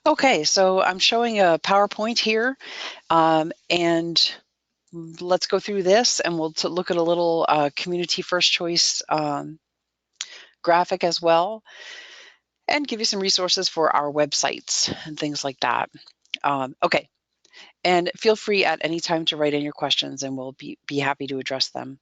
Okay, so I'm showing a PowerPoint here, and let's go through this, and we'll look at a little community first choice graphic as well, and give you some resources for our websites and things like that. Okay, and feel free at any time to write in your questions, and we'll be happy to address them.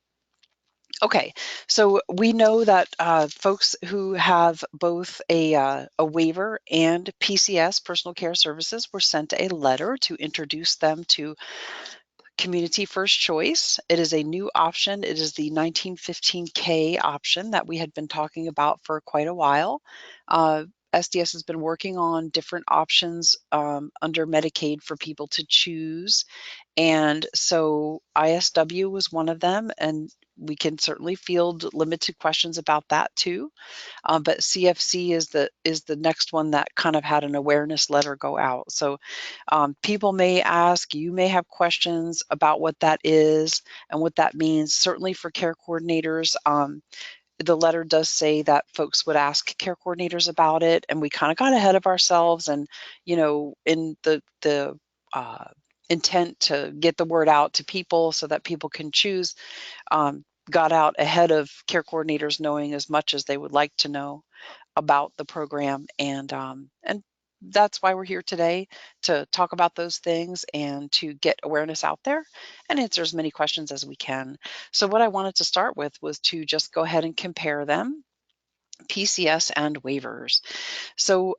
Okay, so we know that folks who have both a waiver and PCS, Personal Care Services, were sent a letter to introduce them to Community First Choice. It is a new option. It is the 1915K option that we had been talking about for quite a while. SDS has been working on different options under Medicaid for people to choose. And so ISW was one of them, and we can certainly field limited questions about that too. But CFC is the next one that kind of had an awareness letter go out. So people may ask, you may have questions about what that is and what that means. Certainly for care coordinators, the letter does say that folks would ask care coordinators about it, and we kind of got ahead of ourselves, and in the intent to get the word out to people so that people can choose, got out ahead of care coordinators knowing as much as they would like to know about the program, and that's why we're here today, to talk about those things and to get awareness out there and answer as many questions as we can. So what I wanted to start with was to just go ahead and compare them, PCS and waivers. So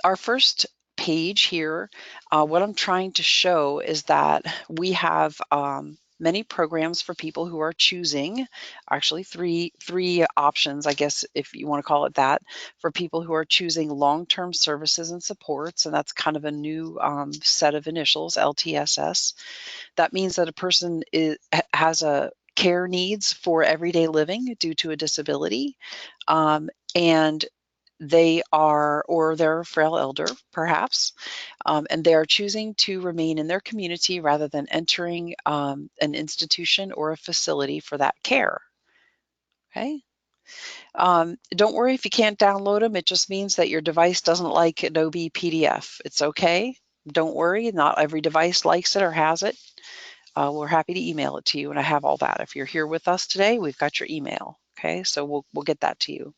our first page here, what I'm trying to show is that we have many programs for people who are choosing, actually three options, I guess, if you want to call it that, for people who are choosing long-term services and supports, and that's kind of a new set of initials, LTSS. That means that a person has a care needs for everyday living due to a disability, and they are, or they're a frail elder, perhaps, and they are choosing to remain in their community rather than entering an institution or a facility for that care. Okay. Don't worry if you can't download them. It just means that your device doesn't like Adobe PDF. It's okay. Don't worry. Not every device likes it or has it. We're happy to email it to you, and I have all that. If you're here with us today, we've got your email. Okay, so we'll get that to you.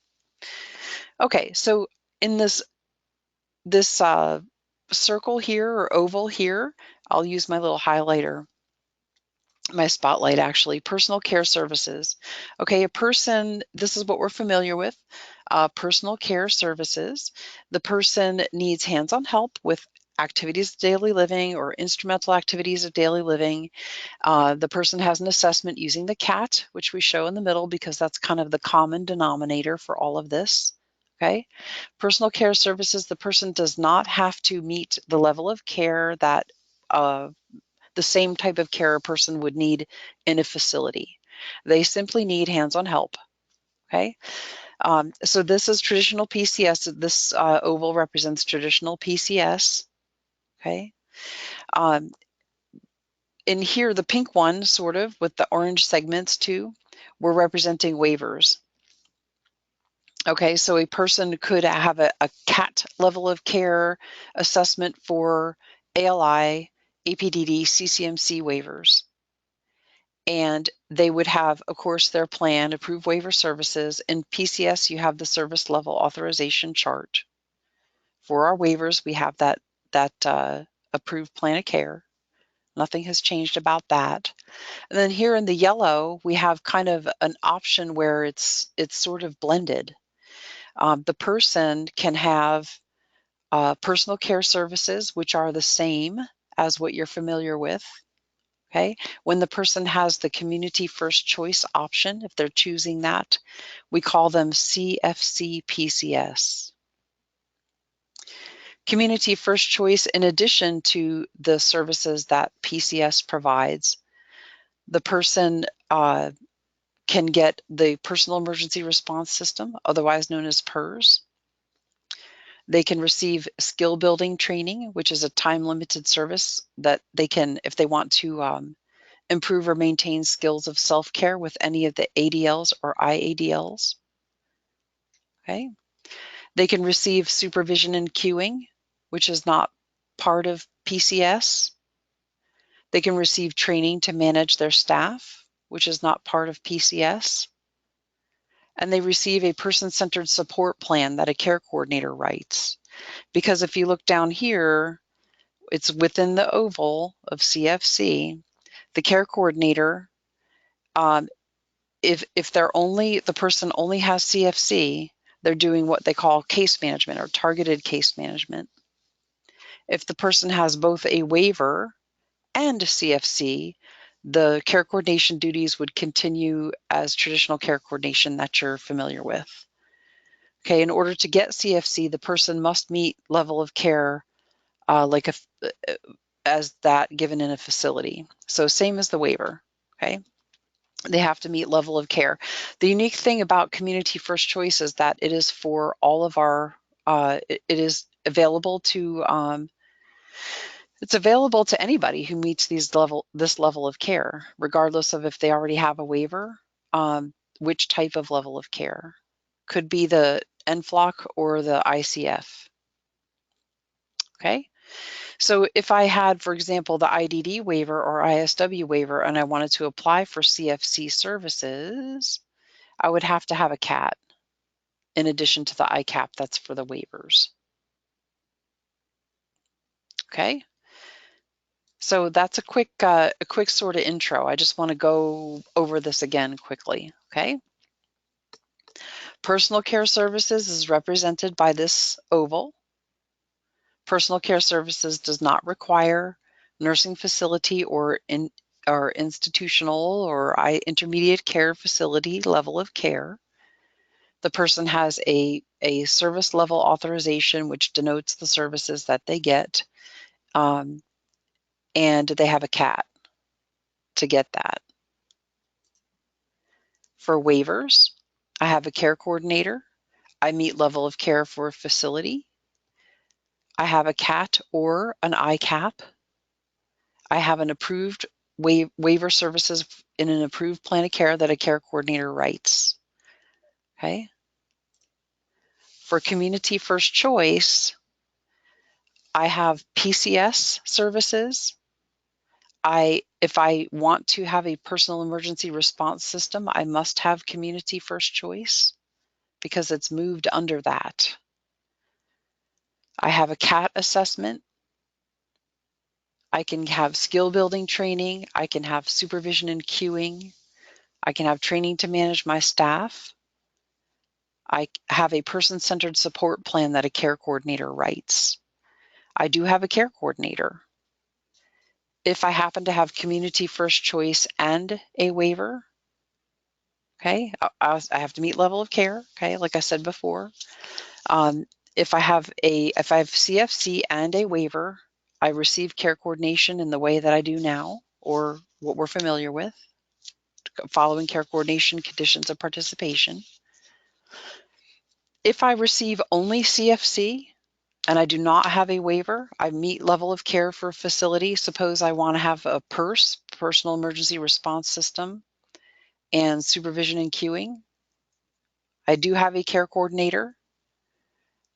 Okay, so in this circle here, or oval here, I'll use my little highlighter, my spotlight actually, personal care services. Okay, a person, this is what we're familiar with, personal care services. The person needs hands-on help with activities of daily living or instrumental activities of daily living. The person has an assessment using the CAT, which we show in the middle because that's kind of the common denominator for all of this. Okay, personal care services, the person does not have to meet the level of care that the same type of care a person would need in a facility. They simply need hands-on help. Okay, so this is traditional PCS. This oval represents traditional PCS. Okay, in here, the pink one, sort of, with the orange segments too, we're representing waivers. Okay, so a person could have a CAT level of care assessment for ALI, APDD, CCMC waivers. And they would have, of course, their plan, approved waiver services. In PCS, you have the service level authorization chart. For our waivers, we have that approved plan of care. Nothing has changed about that. And then here in the yellow, we have kind of an option where it's sort of blended. The person can have personal care services, which are the same as what you're familiar with. Okay, when the person has the community first choice option, if they're choosing that, we call them CFC PCS. Community first choice, in addition to the services that PCS provides, the person can get the Personal Emergency Response System, otherwise known as PERS. They can receive skill building training, which is a time-limited service that they can, if they want to improve or maintain skills of self-care with any of the ADLs or IADLs. Okay. They can receive supervision and cueing. which is not part of PCS. They can receive training to manage their staff, which is not part of PCS. And they receive a person-centered support plan that a care coordinator writes. Because if you look down here, it's within the oval of CFC. The care coordinator, if the person only has CFC, they're doing what they call case management or targeted case management. If the person has both a waiver and CFC, the care coordination duties would continue as traditional care coordination that you're familiar with. Okay, in order to get CFC, the person must meet level of care as that given in a facility. So same as the waiver, okay? They have to meet level of care. The unique thing about Community First Choice is that it is for all of our, it is available to, it's available to anybody who meets this level of care, regardless of if they already have a waiver, which type of level of care. Could be the NFLOC or the ICF. Okay, so if I had, for example, the IDD waiver or ISW waiver and I wanted to apply for CFC services, I would have to have a CAT in addition to the ICAP that's for the waivers. Okay, so that's a quick sort of intro. I just want to go over this again quickly. Okay, personal care services is represented by this oval. Personal care services does not require nursing facility or institutional or intermediate care facility level of care. The person has a service level authorization, which denotes the services that they get, and they have a CAT to get that. For waivers, I have a care coordinator. I meet level of care for a facility. I have a CAT or an ICAP. I have an approved waiver services in an approved plan of care that a care coordinator writes. Okay. For Community First Choice, I have PCS services. If I want to have a personal emergency response system, I must have Community First Choice because it's moved under that. I have a CAT assessment. I can have skill building training. I can have supervision and cueing. I can have training to manage my staff. I have a person-centered support plan that a care coordinator writes. I do have a care coordinator. If I happen to have Community First Choice and a waiver, okay, I have to meet level of care, okay, like I said before. If I have CFC and a waiver, I receive care coordination in the way that I do now, or what we're familiar with, following care coordination conditions of participation. If I receive only CFC and I do not have a waiver, I meet level of care for a facility. Suppose I want to have a PERS, personal emergency response system, and supervision and cueing. I do have a care coordinator,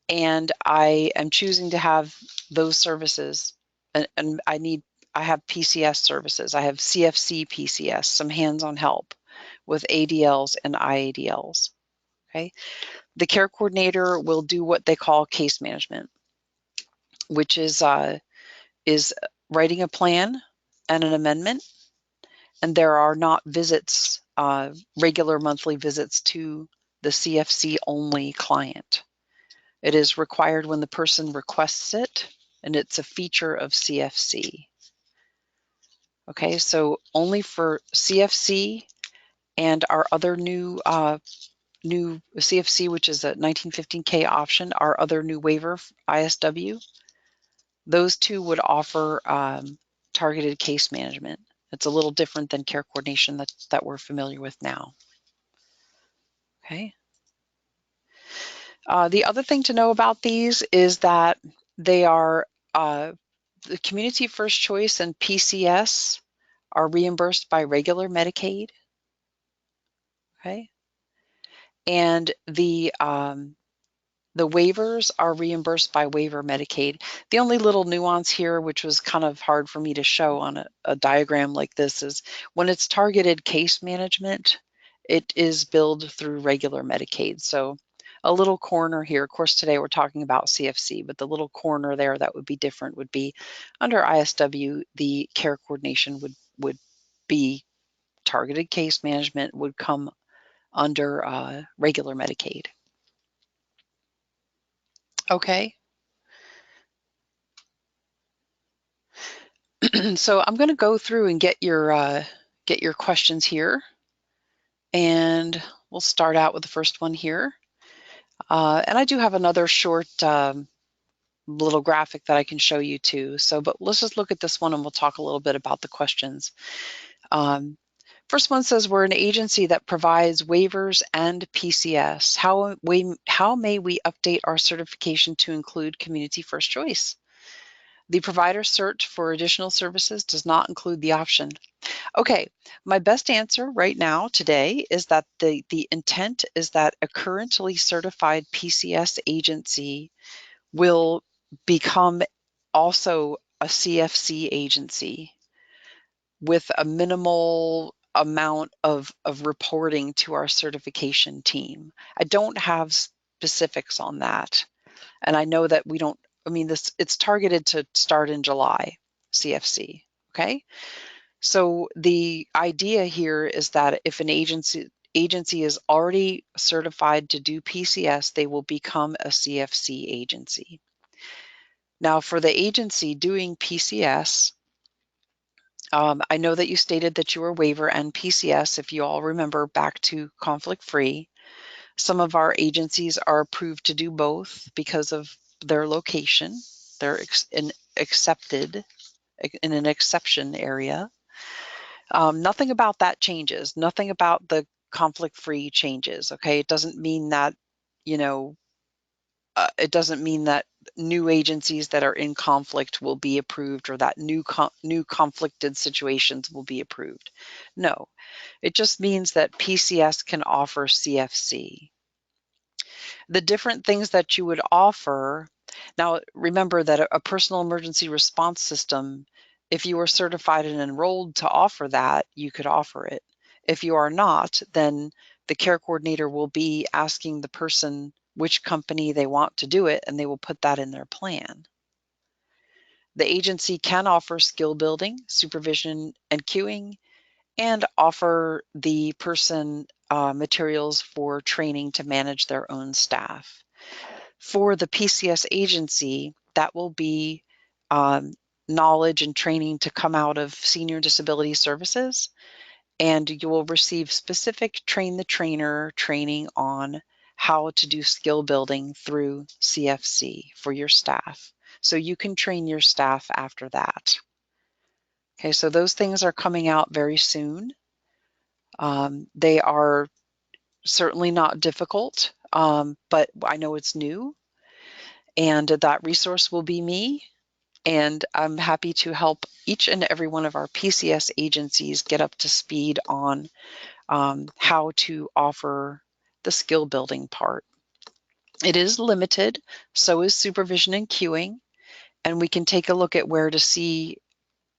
and I am choosing to have those services, and I have PCS services. I have CFC PCS, some hands-on help with ADLs and IADLs. Okay, the care coordinator will do what they call case management, which is writing a plan and an amendment, and there are not visits, regular monthly visits to the CFC only client. It is required when the person requests it, and it's a feature of CFC. Okay, so only for CFC and our other new CFC, which is a 1915K option, our other new waiver, ISW, those two would offer targeted case management. It's a little different than care coordination that we're familiar with now. Okay. The other thing to know about these is that they are the Community First Choice and PCS are reimbursed by regular Medicaid. Okay. And the The waivers are reimbursed by waiver Medicaid. The only little nuance here, which was kind of hard for me to show on a diagram like this, is when it's targeted case management, it is billed through regular Medicaid. So a little corner here, of course today we're talking about CFC, but the little corner there that would be different would be under ISW, the care coordination would be targeted case management would come under regular Medicaid. Okay. So I'm going to go through and get your questions here, and we'll start out with the first one here. And I do have another short little graphic that I can show you too. So, but let's just look at this one and we'll talk a little bit about the questions. First one says, we're an agency that provides waivers and PCS. How may we update our certification to include community first choice? The provider search for additional services does not include the option. Okay, my best answer right now today is that the intent is that a currently certified PCS agency will become also a CFC agency with a minimal amount of reporting to our certification team. I don't have specifics on that. And I know that we don't, I mean, it's targeted to start in July, CFC, okay? So the idea here is that if an agency is already certified to do PCS, they will become a CFC agency. Now for the agency doing PCS, I know that you stated that you were waiver and PCS, if you all remember back to conflict-free. Some of our agencies are approved to do both because of their location. They're accepted in an exception area. Nothing about that changes. Nothing about the conflict-free changes, okay? It doesn't mean that, you know, it doesn't mean that new agencies that are in conflict will be approved or that new conflicted situations will be approved. No, it just means that PCS can offer CFC. The different things that you would offer, now remember that a personal emergency response system, if you are certified and enrolled to offer that, you could offer it. If you are not, then the care coordinator will be asking the person which company they want to do it, and they will put that in their plan. The agency can offer skill building, supervision and cueing, and offer the person materials for training to manage their own staff. For the PCS agency, that will be knowledge and training to come out of Senior Disability Services, and you will receive specific train the trainer training on how to do skill building through CFC for your staff. So you can train your staff after that. Okay, so those things are coming out very soon. They are certainly not difficult, but I know it's new, and that resource will be me. And I'm happy to help each and every one of our PCS agencies get up to speed on how to offer the skill building part. It is limited, so is supervision and cueing, and we can take a look at where to see,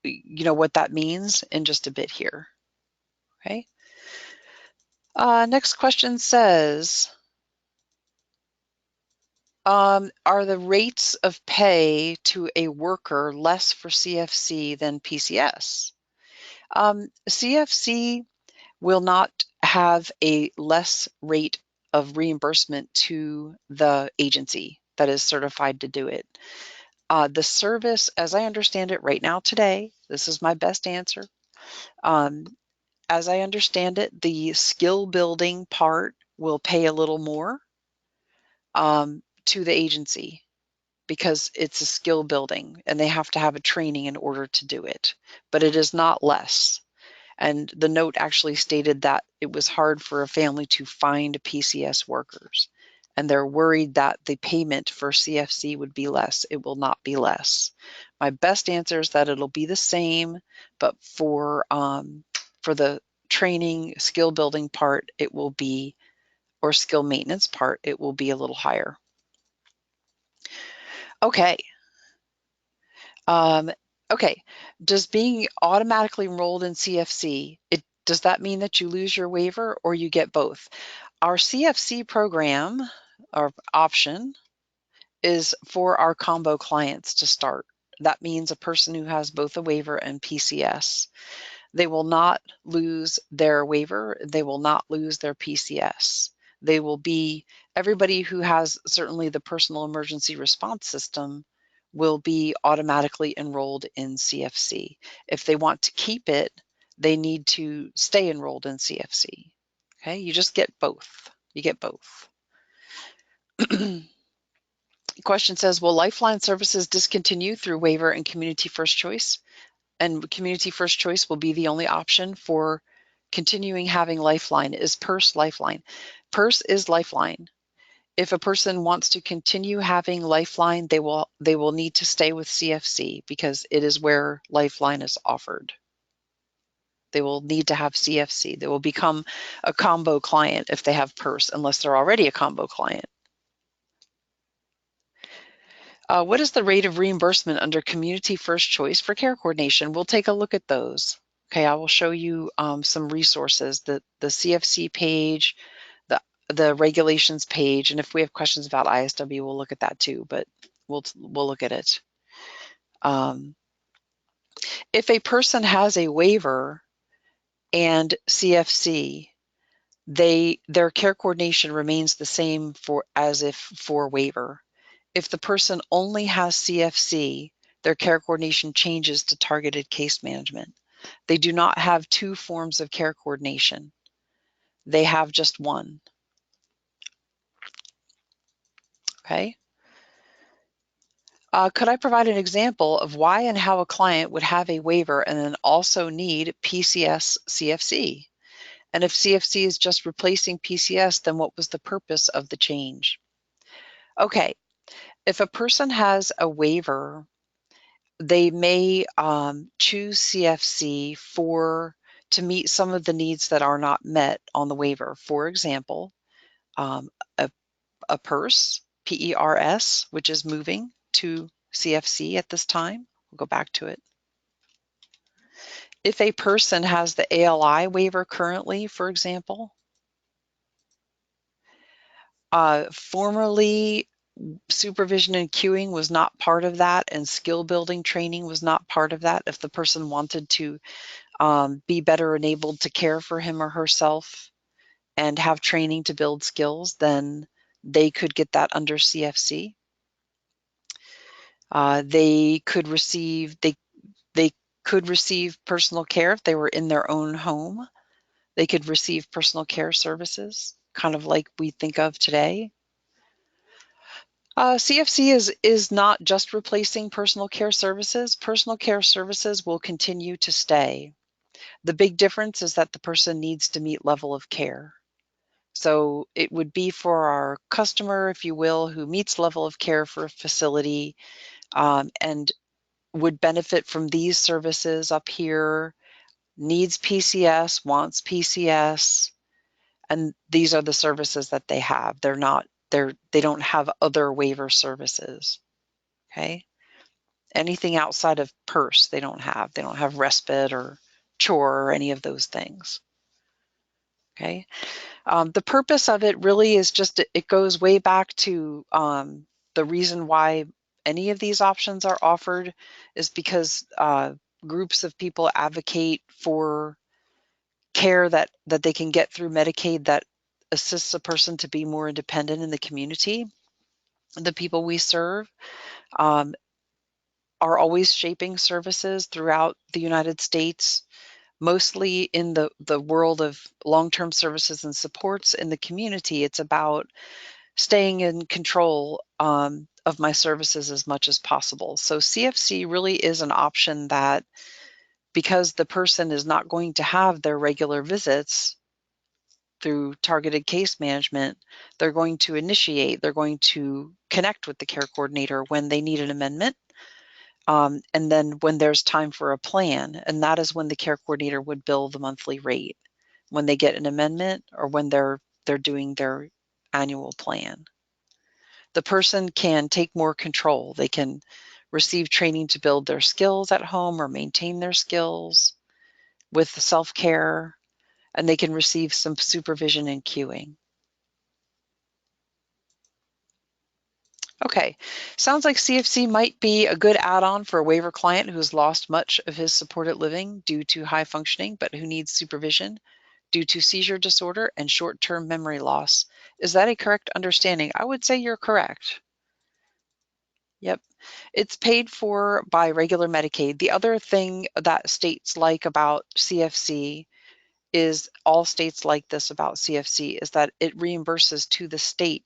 you know, what that means in just a bit here. Okay. Next question says, are the rates of pay to a worker less for CFC than PCS? CFC will not have a less rate of reimbursement to the agency that is certified to do it. The service, as I understand it right now today, this is my best answer. As I understand it, the skill building part will pay a little more to the agency because it's a skill building and they have to have a training in order to do it, but it is not less. And the note actually stated that it was hard for a family to find PCS workers, and they're worried that the payment for CFC would be less. It will not be less. My best answer is that it'll be the same, but for the training skill building part, it will be, or skill maintenance part, it will be a little higher. Okay. Okay. Does being automatically enrolled in CFC, does that mean that you lose your waiver or you get both? Our CFC program or option is for our combo clients to start. That means a person who has both a waiver and PCS. They will not lose their waiver. They will not lose their PCS. They will be, everybody who has certainly the personal emergency response system will be automatically enrolled in CFC. If they want to keep it, they need to stay enrolled in CFC. Okay, you just get both. You get both. Question says, will Lifeline services discontinue through waiver and community first choice? And community first choice will be the only option for continuing having Lifeline. Is PERS Lifeline? PERS is Lifeline. If a person wants to continue having Lifeline, they will need to stay with CFC because it is where Lifeline is offered. They will need to have CFC. They will become a combo client if they have PERS, unless they're already a combo client. What is the rate of reimbursement under community first choice for care coordination? We'll take a look at those. Okay, I will show you some resources, the CFC page, the regulations page, and if we have questions about ISW, we'll look at that too, but we'll look at it. If a person has a waiver and CFC, their care coordination remains the same as if for waiver. If the person only has CFC, their care coordination changes to targeted case management. They do not have two forms of care coordination. They have just one. Okay. Could I provide an example of why and how a client would have a waiver and then also need PCS CFC? And if CFC is just replacing PCS, then what was the purpose of the change? Okay, if a person has a waiver, they may choose CFC to meet some of the needs that are not met on the waiver. For example, a PERS, PERS, which is moving to CFC at this time. We'll go back to it. If a person has the ALI waiver currently, for example, formerly supervision and cueing was not part of that, and skill building training was not part of that. If the person wanted to be better enabled to care for him or herself and have training to build skills, then they could get that under CFC. They could receive personal care if they were in their own home. They could receive personal care services, kind of like we think of today. CFC is not just replacing personal care services. Personal care services will continue to stay. The big difference is that the person needs to meet level of care. So it would be for our customer, if you will, who meets level of care for a facility and would benefit from these services up here, needs PCS, wants PCS, and these are the services that they have. They don't have other waiver services. Okay. Anything outside of PERS, they don't have. They don't have respite or chore or any of those things. Okay. The purpose of it really is just, it goes way back to the reason why any of these options are offered is because groups of people advocate for care that they can get through Medicaid that assists a person to be more independent in the community. The people we serve are always shaping services throughout the United States, mostly in the world of long-term services and supports in the community. It's about staying in control of my services as much as possible. So CFC really is an option that, because the person is not going to have their regular visits through targeted case management, they're going to connect with the care coordinator when they need an amendment. And then when there's time for a plan, and that is when the care coordinator would bill the monthly rate, when they get an amendment or when they're doing their annual plan. The person can take more control. They can receive training to build their skills at home or maintain their skills with self-care, and they can receive some supervision and cueing. Okay, sounds like CFC might be a good add-on for a waiver client who's lost much of his supported living due to high functioning, but who needs supervision due to seizure disorder and short-term memory loss. Is that a correct understanding? I would say you're correct. Yep. It's paid for by regular Medicaid. The other thing that states like about CFC is all states like this about CFC is that it reimburses to the state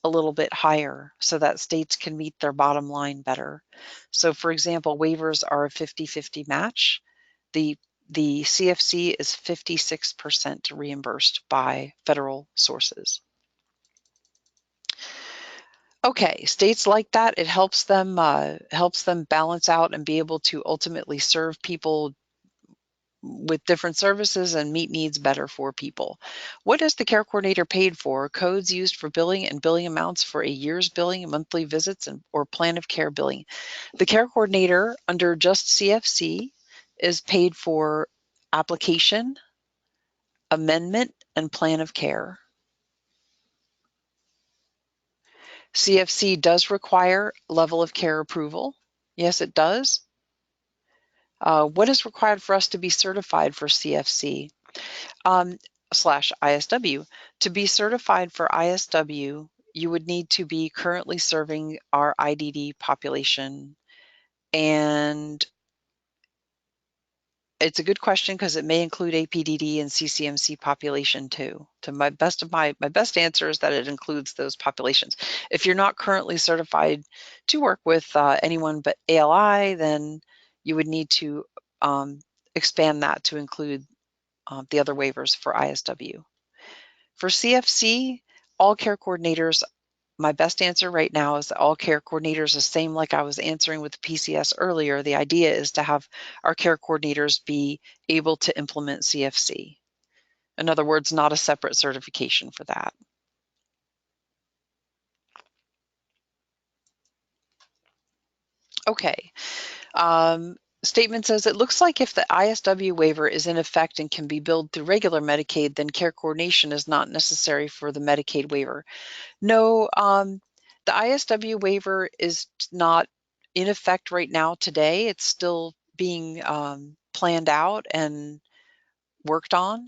a little bit higher so that states can meet their bottom line better. So for example, waivers are a 50-50 match. The CFC is 56% reimbursed by federal sources. Okay, states like that, it helps them balance out and be able to ultimately serve people with different services and meet needs better for people. What is the care coordinator paid for? Codes used for billing and billing amounts for a year's billing, monthly visits, or plan of care billing. The care coordinator under just CFC is paid for application, amendment, and plan of care. CFC does require level of care approval. Yes, it does. What is required for us to be certified for CFC / ISW? To be certified for ISW, you would need to be currently serving our IDD population. And it's a good question because it may include APDD and CCMC population too. To my best answer is that it includes those populations. If you're not currently certified to work with anyone but ALI, then you would need to expand that to include the other waivers for ISW. For CFC, all care coordinators, my best answer right now is that all care coordinators, the same like I was answering with the PCS earlier. The idea is to have our care coordinators be able to implement CFC. In other words, not a separate certification for that. Okay. Statement says, it looks like if the ISW waiver is in effect and can be billed through regular Medicaid, then care coordination is not necessary for the Medicaid waiver. No, the ISW waiver is not in effect right now today. It's still being planned out and worked on.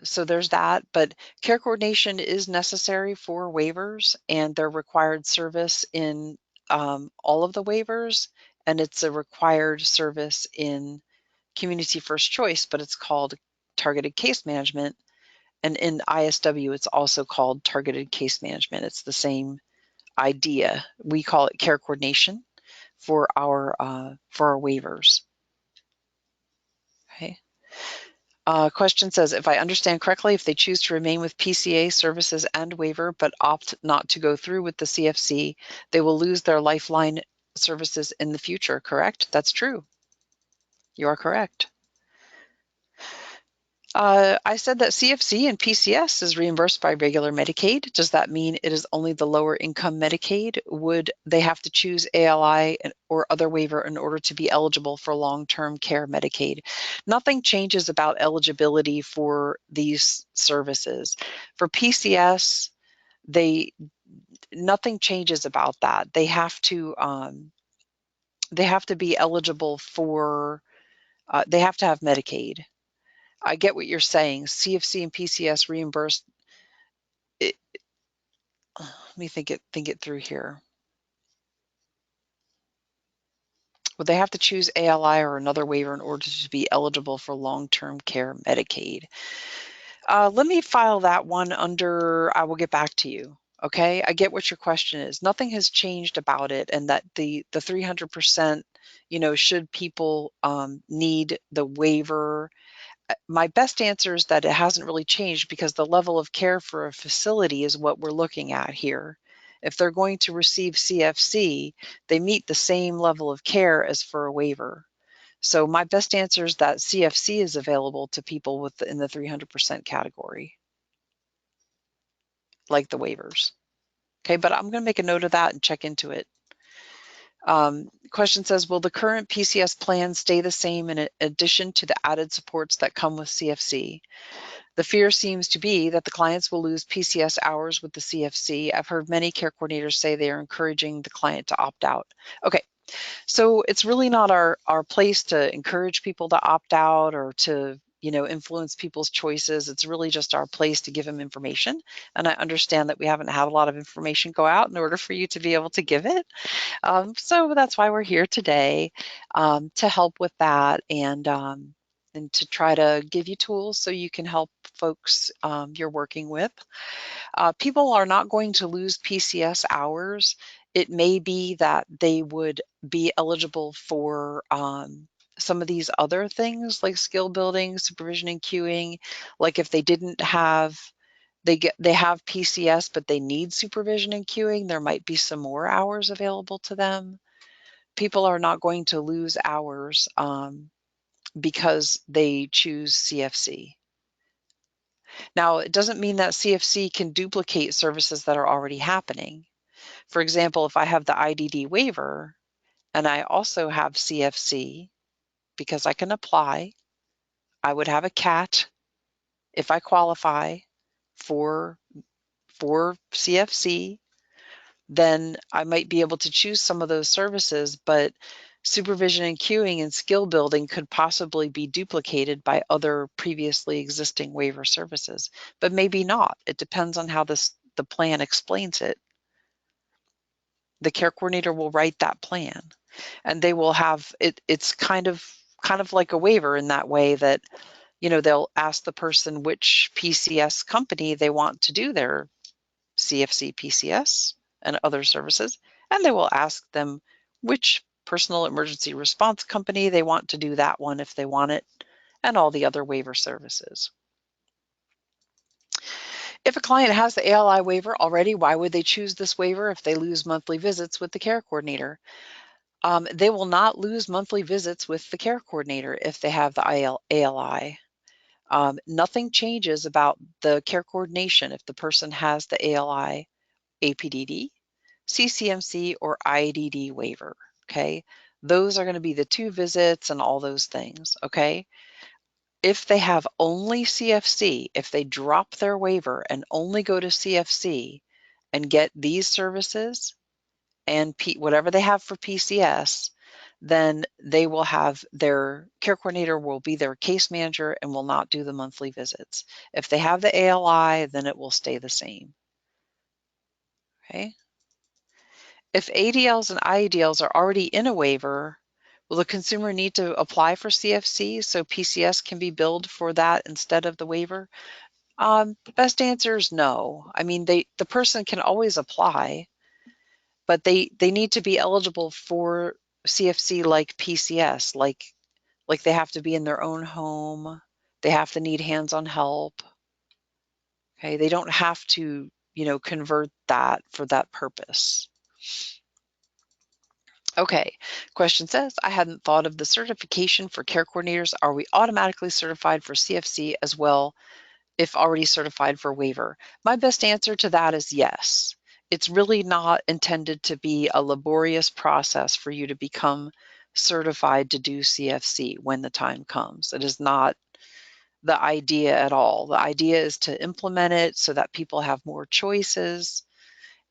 So there's that, but care coordination is necessary for waivers, and they're required service in all of the waivers, and it's a required service in Community First Choice, but it's called Targeted Case Management. And in ISW, it's also called Targeted Case Management. It's the same idea. We call it care coordination for our waivers. Okay. Question says, if I understand correctly, if they choose to remain with PCA services and waiver but opt not to go through with the CFC, they will lose their lifeline services in the future, correct? That's true. You are correct. I said that CFC and PCS is reimbursed by regular Medicaid. Does that mean it is only the lower income Medicaid? Would they have to choose ALI or other waiver in order to be eligible for long-term care Medicaid? Nothing changes about eligibility for these services. For PCS, nothing changes about that. They have to be eligible for, they have to have Medicaid. I get what you're saying. CFC and PCS reimbursed. Let me think it through here. Would they have to choose ALI or another waiver in order to be eligible for long-term care Medicaid? Let me file that one under, I will get back to you. Okay, I get what your question is. Nothing has changed about it, and that the 300%, should people need the waiver, my best answer is that it hasn't really changed because the level of care for a facility is what we're looking at here. If they're going to receive CFC, they meet the same level of care as for a waiver. So my best answer is that CFC is available to people in the 300% category, like the waivers. Okay, but I'm going to make a note of that and check into it. Question says, will the current PCS plan stay the same in addition to the added supports that come with CFC? The fear seems to be that the clients will lose PCS hours with the CFC. I've heard many care coordinators say they are encouraging the client to opt out. Okay, so it's really not our place to encourage people to opt out or to, you know, influence people's choices. It's really just our place to give them information. And I understand that we haven't had a lot of information go out in order for you to be able to give it. So that's why we're here today, to help with that and to try to give you tools so you can help folks you're working with. People are not going to lose PCS hours. It may be that they would be eligible for some of these other things like skill building, supervision and cueing. Like if they didn't have, they have PCS, but they need supervision and cueing, there might be some more hours available to them. People are not going to lose hours because they choose CFC. Now, it doesn't mean that CFC can duplicate services that are already happening. For example, if I have the IDD waiver and I also have CFC, because I can apply, I would have a CAT if I qualify for CFC, then I might be able to choose some of those services, but supervision and cueing and skill building could possibly be duplicated by other previously existing waiver services, but maybe not. It depends on how the plan explains it. The care coordinator will write that plan and they will have it. It's kind of like a waiver in that way that, you know, they'll ask the person which PCS company they want to do their CFC PCS and other services, and they will ask them which personal emergency response company they want to do that one if they want it, and all the other waiver services. If a client has the ALI waiver already, why would they choose this waiver if they lose monthly visits with the care coordinator? They will not lose monthly visits with the care coordinator if they have the ALI. Nothing changes about the care coordination if the person has the ALI, APDD, CCMC, or IDD waiver, okay? Those are going to be the 2 visits and all those things, okay? If they have only CFC, if they drop their waiver and only go to CFC and get these services and whatever they have for PCS, then they will have their care coordinator will be their case manager and will not do the monthly visits. If they have the ALI, then it will stay the same, okay? If ADLs and IADLs are already in a waiver, will the consumer need to apply for CFC so PCS can be billed for that instead of the waiver? Best answer is no. I mean, the person can always apply, but they need to be eligible for CFC like PCS, like they have to be in their own home. They have to need hands-on help. Okay, they don't have to, you know, convert that for that purpose. Okay, question says, I hadn't thought of the certification for care coordinators. Are we automatically certified for CFC as well if already certified for waiver? My best answer to that is yes. It's really not intended to be a laborious process for you to become certified to do CFC when the time comes. It is not the idea at all. The idea is to implement it so that people have more choices.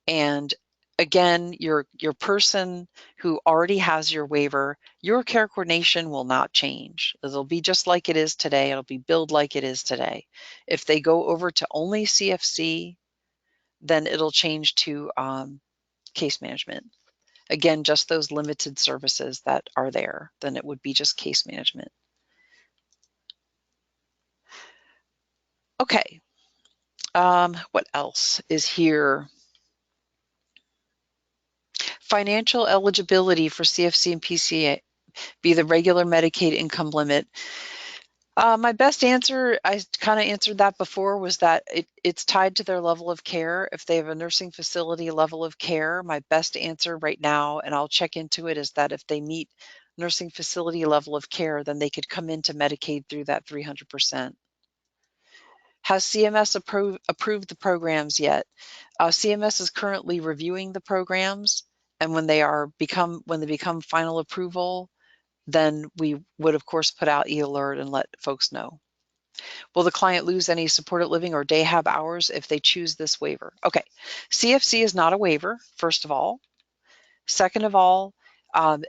And again, your person who already has your waiver, your care coordination will not change. It'll be just like it is today. It'll be billed like it is today. If they go over to only CFC, then it'll change to case management. Again, just those limited services that are there, then it would be just case management. Okay, what else is here? Financial eligibility for CFC and PCA be the regular Medicaid income limit. My best answer, I kind of answered that before, was that it's tied to their level of care. If they have a nursing facility level of care, my best answer right now, and I'll check into it, is that if they meet nursing facility level of care, then they could come into Medicaid through that 300%. Has CMS approved the programs yet? CMS is currently reviewing the programs, and when they become final approval, then we would of course put out e-alert and let folks know. Will the client lose any supported living or day hab hours if they choose this waiver? Okay, CFC is not a waiver, first of all. Second of all,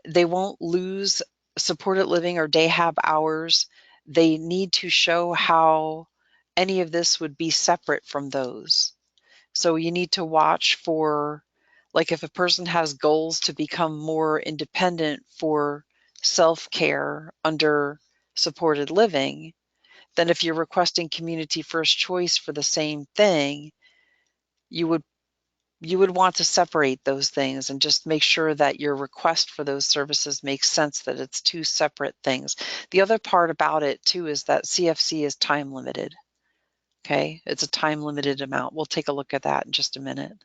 they won't lose supported living or day hab hours. They need to show how any of this would be separate from those. So you need to watch for, like, if a person has goals to become more independent for self-care under supported living, then if you're requesting community first choice for the same thing, you would want to separate those things and just make sure that your request for those services makes sense, that it's two separate things. The other part about it too is that CFC is time limited. Okay, it's a time limited amount. We'll take a look at that in just a minute.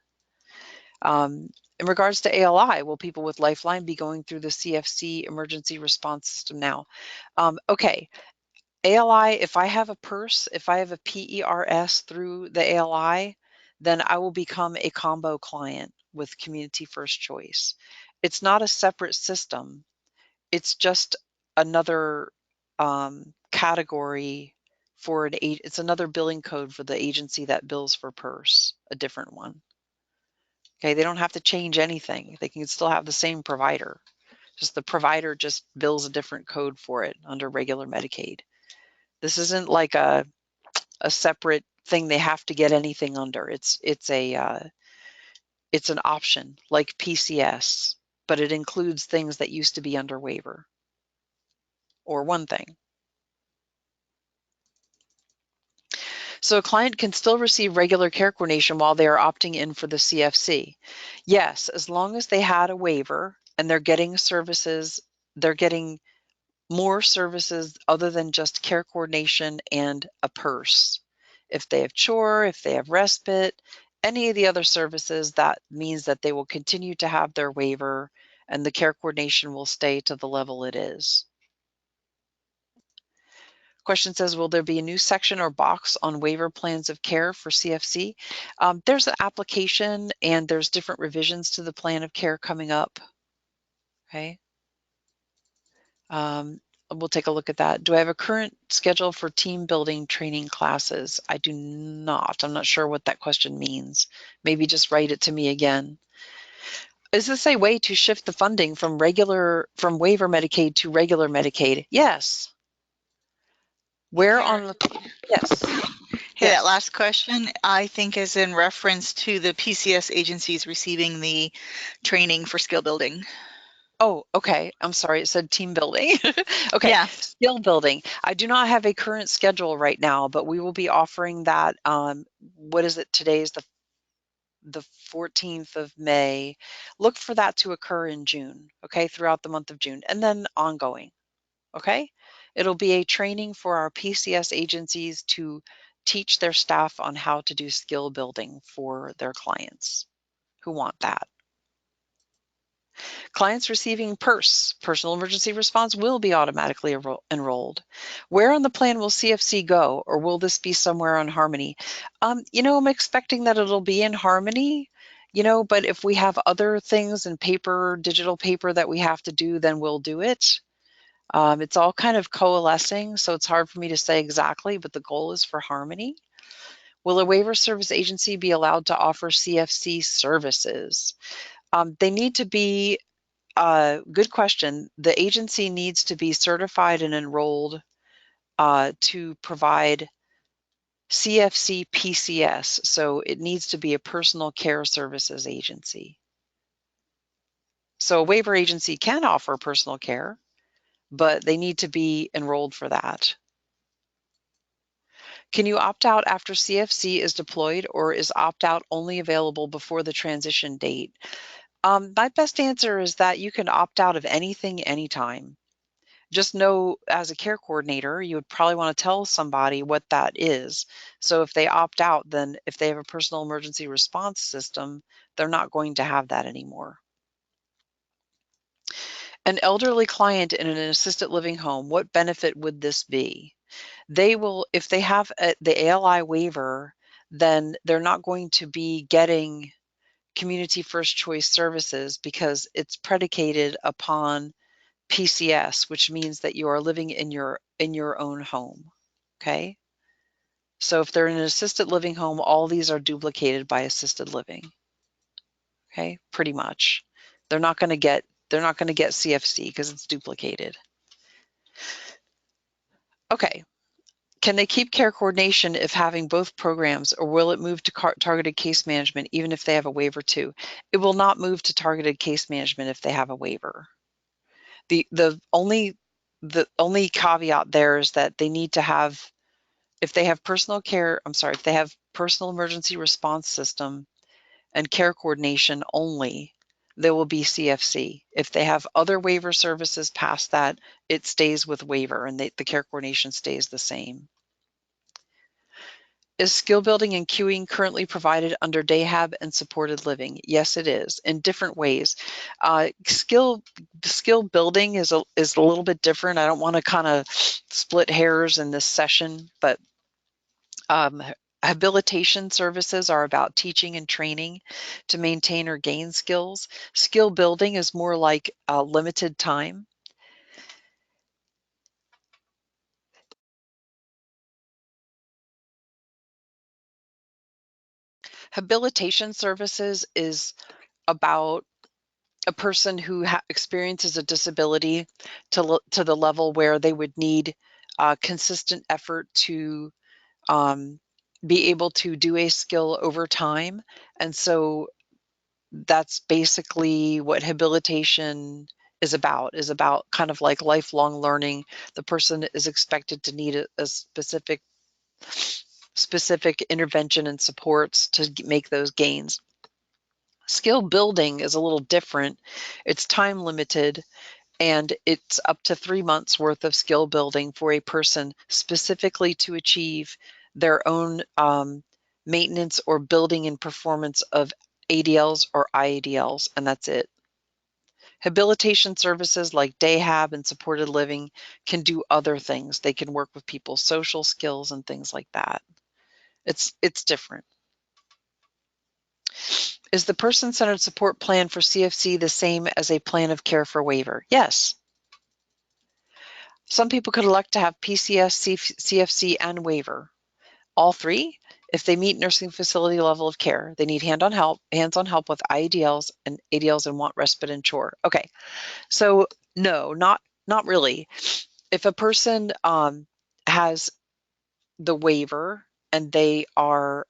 In regards to ALI, will people with Lifeline be going through the CFC emergency response system now? Okay, ALI, if I have a PERS, if I have a PERS through the ALI, then I will become a combo client with Community First Choice. It's not a separate system. It's just another category for it's another billing code for the agency that bills for PERS, a different one. Okay, they don't have to change anything. They can still have the same provider. Just the provider just bills a different code for it under regular Medicaid. This isn't like a separate thing they have to get anything under. It's an option like PCS, but it includes things that used to be under waiver, or one thing. So a client can still receive regular care coordination while they are opting in for the CFC. Yes, as long as they had a waiver and they're getting services, they're getting more services other than just care coordination and a PERS. If they have chore, if they have respite, any of the other services, that means that they will continue to have their waiver and the care coordination will stay to the level it is. Question says, will there be a new section or box on waiver plans of care for CFC? There's an application and there's different revisions to the plan of care coming up. Okay. We'll take a look at that. Do I have a current schedule for team building training classes? I do not. I'm not sure what that question means. Maybe just write it to me again. Is this a way to shift the funding from waiver Medicaid to regular Medicaid? Yes. Where on the, yes. Hey, that last question, I think, is in reference to the PCS agencies receiving the training for skill building. Oh, okay. I'm sorry. It said team building. Okay. Yeah. Skill building. I do not have a current schedule right now, but we will be offering that. What is it? Today is the 14th of May. Look for that to occur in June. Okay. Throughout the month of June and then ongoing. Okay. It'll be a training for our PCS agencies to teach their staff on how to do skill building for their clients who want that. Clients receiving PERS, personal emergency response, will be automatically enrolled. Where on the plan will CFC go, or will this be somewhere on Harmony? I'm expecting that it'll be in Harmony, but if we have other things in paper, digital paper that we have to do, then we'll do it. It's all kind of coalescing, so it's hard for me to say exactly, but the goal is for Harmony. Will a waiver service agency be allowed to offer CFC services? They need to be, good question. The agency needs to be certified and enrolled to provide CFC PCS, so it needs to be a personal care services agency. So a waiver agency can offer personal care, but they need to be enrolled for that. Can you opt out after CFC is deployed, or is opt-out only available before the transition date? My best answer is that you can opt out of anything anytime. Just know, as a care coordinator, you would probably want to tell somebody what that is. So if they opt out, then if they have a personal emergency response system, they're not going to have that anymore. An elderly client in an assisted living home, what benefit would this be? they will, if they have the ALI waiver, then they're not going to be getting community first choice services because it's predicated upon PCS, which means that you are living in your own home. Okay. So if they're in an assisted living home, all these are duplicated by assisted living. Okay, pretty much. They're not going to get CFC because it's duplicated. Okay. Can they keep care coordination if having both programs, or will it move to targeted case management even if they have a waiver too? It will not move to targeted case management if they have a waiver. The only caveat there is that they need to have, if they have if they have personal emergency response system and care coordination only, there will be CFC. If they have other waiver services past that, it stays with waiver and the care coordination stays the same. Is skill building and queuing currently provided under DayHab and supported living? Yes, it is, in different ways. Skill building is a little bit different. I don't want to kind of split hairs in this session, but habilitation services are about teaching and training to maintain or gain skills. Skill building is more like limited time. Habilitation services is about a person who experiences a disability to the level where they would need consistent effort to be able to do a skill over time. And so that's basically what habilitation is about kind of like lifelong learning. The person is expected to need a specific intervention and supports to make those gains. Skill building is a little different. It's time limited, and it's up to 3 months worth of skill building for a person specifically to achieve their own maintenance or building and performance of ADLs or IADLs, and that's it. Habilitation services like DayHab and supported living can do other things. They can work with people's social skills and things like that. It's different. Is the person-centered support plan for CFC the same as a plan of care for waiver? Yes. Some people could elect to have PCS, CFC, and waiver. All three, if they meet nursing facility level of care. They need hands-on help with IADLs and ADLs and want respite and chore. Okay, so no, not really. If a person has the waiver and they are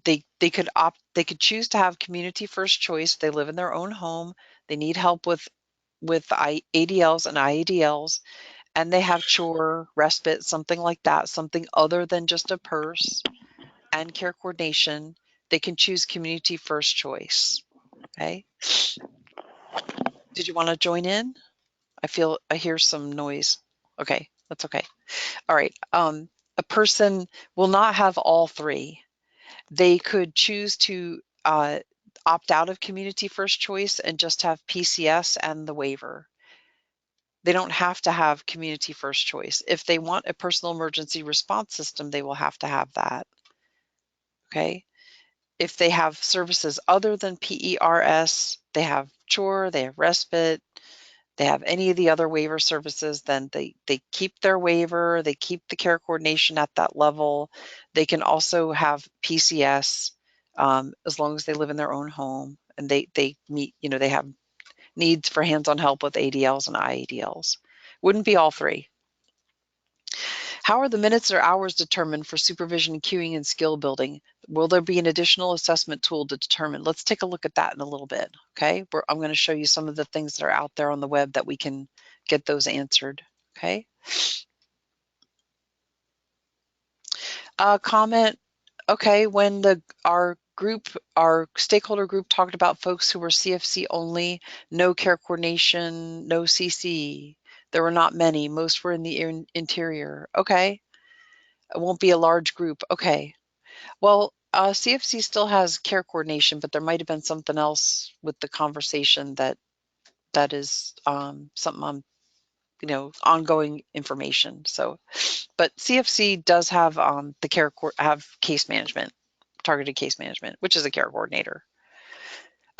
they could choose to have community first choice. They live in their own home. They need help with ADLs and IADLs, and they have chore, respite, something like that, something other than just a purse and care coordination. They can choose community first choice. Okay. Did you want to join in? I hear some noise. Okay, that's okay. All right. A person will not have all three. They could choose to opt out of community first choice and just have PCS and the waiver. They don't have to have community first choice. If they want a personal emergency response system, they will have to have that. Okay. If they have services other than PERS, they have chore, they have respite, they have any of the other waiver services, then they keep their waiver, they keep the care coordination at that level. They can also have PCS as long as they live in their own home and they meet, they have needs for hands-on help with ADLs and IADLs. Wouldn't be all three. How are the minutes or hours determined for supervision, queuing, and skill building? Will there be an additional assessment tool to determine? Let's take a look at that in a little bit, okay? I'm going to show you some of the things that are out there on the web that we can get those answered, okay? Comment, okay, when our stakeholder group talked about folks who were CFC only, no care coordination, no CC. There were not many. Most were in the interior. Okay. It won't be a large group. Okay. Well, CFC still has care coordination, but there might have been something else with the conversation that is something ongoing information. So, but CFC does have have case management, targeted case management, which is a care coordinator.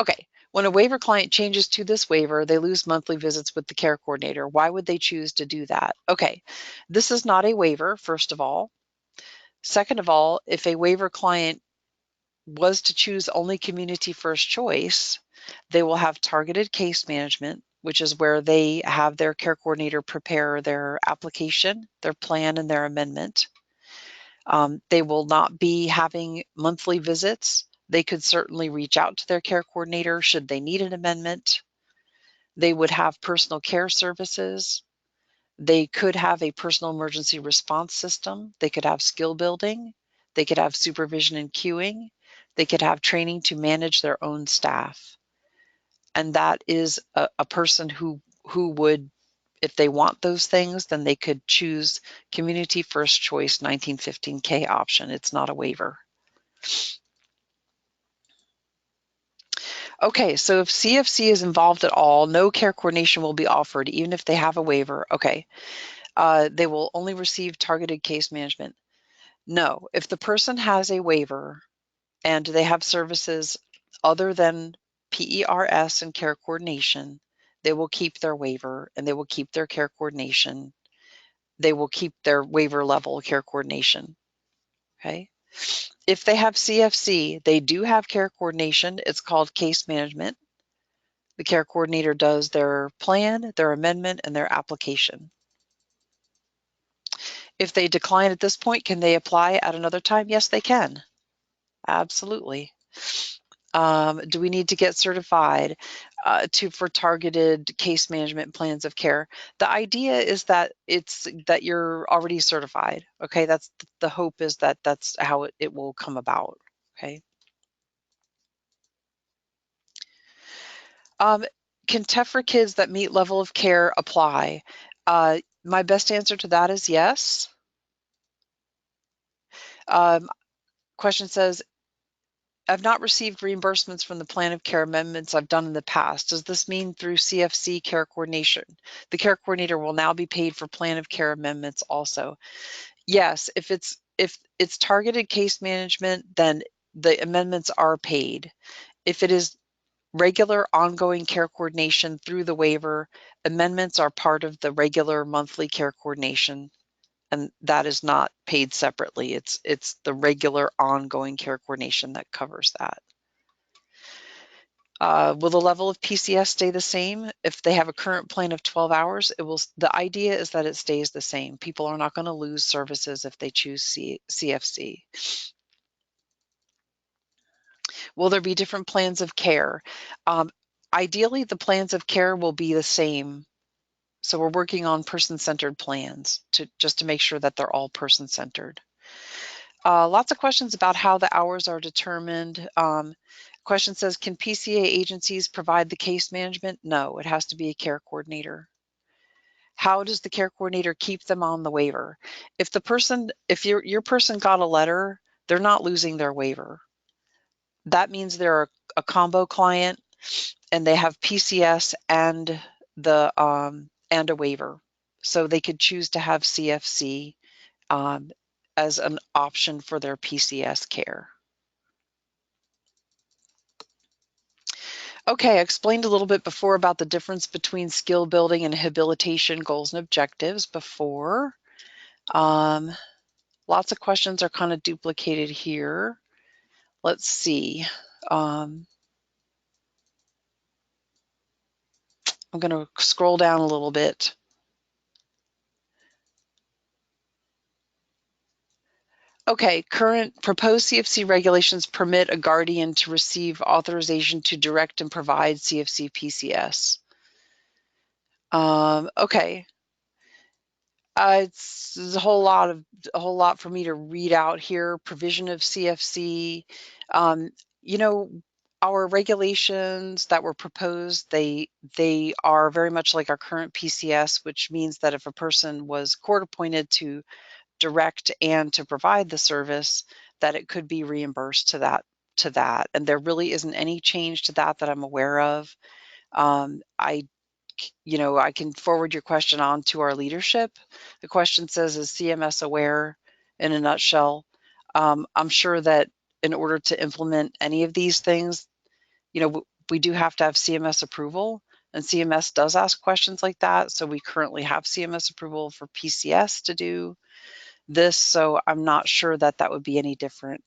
Okay, when a waiver client changes to this waiver, they lose monthly visits with the care coordinator. Why would they choose to do that? Okay, this is not a waiver, first of all. Second of all, if a waiver client was to choose only community first choice, they will have targeted case management, which is where they have their care coordinator prepare their application, their plan, and their amendment. They will not be having monthly visits. They could certainly reach out to their care coordinator should they need an amendment. They would have personal care services. They could have a personal emergency response system. They could have skill building. They could have supervision and cueing. They could have training to manage their own staff. And that is a person who would, if they want those things, then they could choose community first choice 1915K option. It's not a waiver. Okay, so if CFC is involved at all, no care coordination will be offered, even if they have a waiver. Okay, they will only receive targeted case management. No, if the person has a waiver and they have services other than PERS and care coordination, they will keep their waiver and they will keep their care coordination. They will keep their waiver level care coordination. Okay. If they have CFC, they do have care coordination. It's called case management. The care coordinator does their plan, their amendment, and their application. If they decline at this point, can they apply at another time? Yes, they can. Absolutely. Do we need to get certified for targeted case management plans of care? The idea is that you're already certified. Okay, that's the hope, is that that's how it will come about. Okay. Can TEFRA kids that meet level of care apply? My best answer to that is yes. Question says, I've not received reimbursements from the plan of care amendments I've done in the past. Does this mean through CFC care coordination? The care coordinator will now be paid for plan of care amendments also. Yes, if it's targeted case management, then the amendments are paid. If it is regular ongoing care coordination through the waiver, amendments are part of the regular monthly care coordination, and that is not paid separately. It's the regular ongoing care coordination that covers that. Will the level of PCS stay the same? If they have a current plan of 12 hours, the idea is that it stays the same. People are not going to lose services if they choose CFC. Will there be different plans of care? Ideally, the plans of care will be the same. So we're working on person-centered plans just to make sure that they're all person-centered. Lots of questions about how the hours are determined. Question says, can PCA agencies provide the case management? No, it has to be a care coordinator. How does the care coordinator keep them on the waiver? If your person got a letter, they're not losing their waiver. That means they're a combo client and they have PCS and a waiver. So they could choose to have CFC as an option for their PCS care. Okay, I explained a little bit before about the difference between skill building and habilitation goals and objectives before. Lots of questions are kind of duplicated here. Let's see. I'm going to scroll down a little bit. Okay, current proposed CFC regulations permit a guardian to receive authorization to direct and provide CFC PCS. Okay. It's a whole lot for me to read out here. Provision of CFC. You know, our regulations that were proposed, they are very much like our current PCS, which means that if a person was court appointed to direct and to provide the service, that it could be reimbursed to that. And there really isn't any change to that I'm aware of. I you know, I can forward your question on to our leadership. The question says, is CMS aware in a nutshell? I'm sure that in order to implement any of these things, you know, we do have to have CMS approval, and CMS does ask questions like that. So we currently have CMS approval for PCS to do this. So I'm not sure that that would be any different.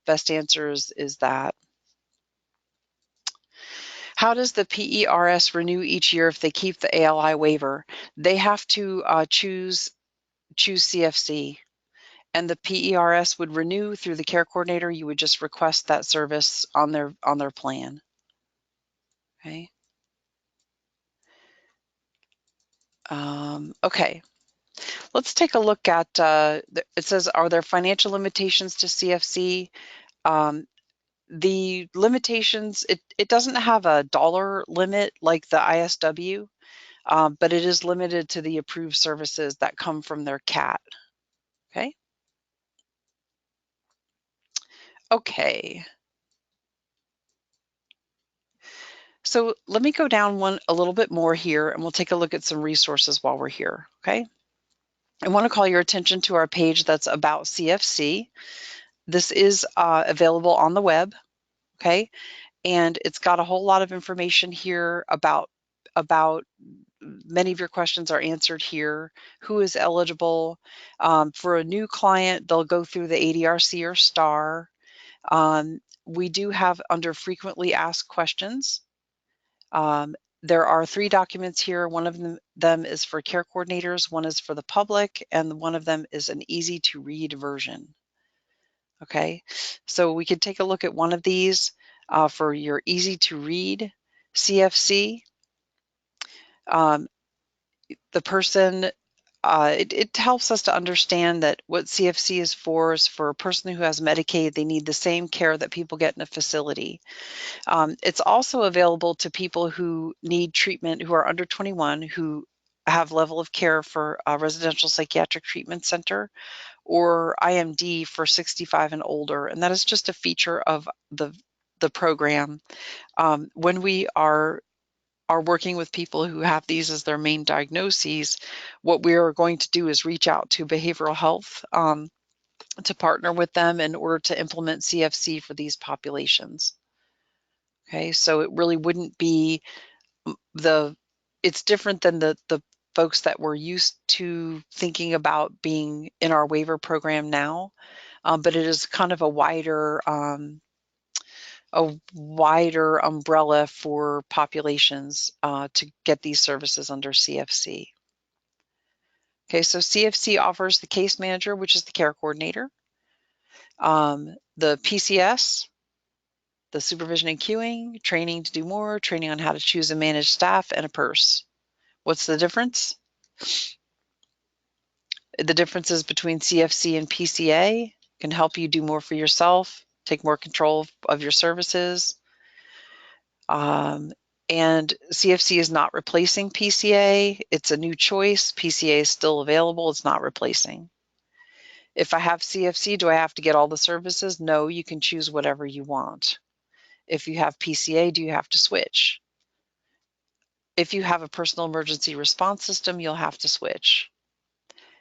Best answers is that. How does the PERS renew each year if they keep the ALI waiver? They have to choose CFC, and the PERS would renew through the care coordinator. You would just request that service on their plan. Okay. Okay. Let's take a look at. It says, are there financial limitations to CFC? The limitations, it doesn't have a dollar limit like the ISW, but it is limited to the approved services that come from their CAT. Okay. Okay. So let me go down a little bit more here, and we'll take a look at some resources while we're here. Okay. I want to call your attention to our page that's about CFC. This is available on the web. Okay. And it's got a whole lot of information here about many of your questions are answered here. Who is eligible? For a new client, they'll go through the ADRC or STAR. We do have under frequently asked questions. There are 3 documents here. One of them is for care coordinators, one is for the public, and one of them is an easy to read version. Okay, so we could take a look at one of these for your easy to read CFC. The person, it helps us to understand that what CFC is for a person who has Medicaid. They need the same care that people get in a facility. It's also available to people who need treatment, who are under 21, who have level of care for a residential psychiatric treatment center, or IMD for 65 and older. And that is just a feature of the program. When we are working with people who have these as their main diagnoses, what we are going to do is reach out to behavioral health to partner with them in order to implement CFC for these populations. Okay, so it really wouldn't be it's different than the folks that we're used to thinking about being in our waiver program now, but it is kind of a wider umbrella for populations to get these services under CFC. Okay, so CFC offers the case manager, which is the care coordinator, the PCS, the supervision and cueing, training to do more, training on how to choose and manage staff, and a PERS. What's the difference? The differences between CFC and PCA can help you do more for yourself, take more control of your services. And CFC is not replacing PCA. It's a new choice. PCA is still available. It's not replacing. If I have CFC, do I have to get all the services? No, you can choose whatever you want. If you have PCA, do you have to switch? If you have a personal emergency response system, you'll have to switch.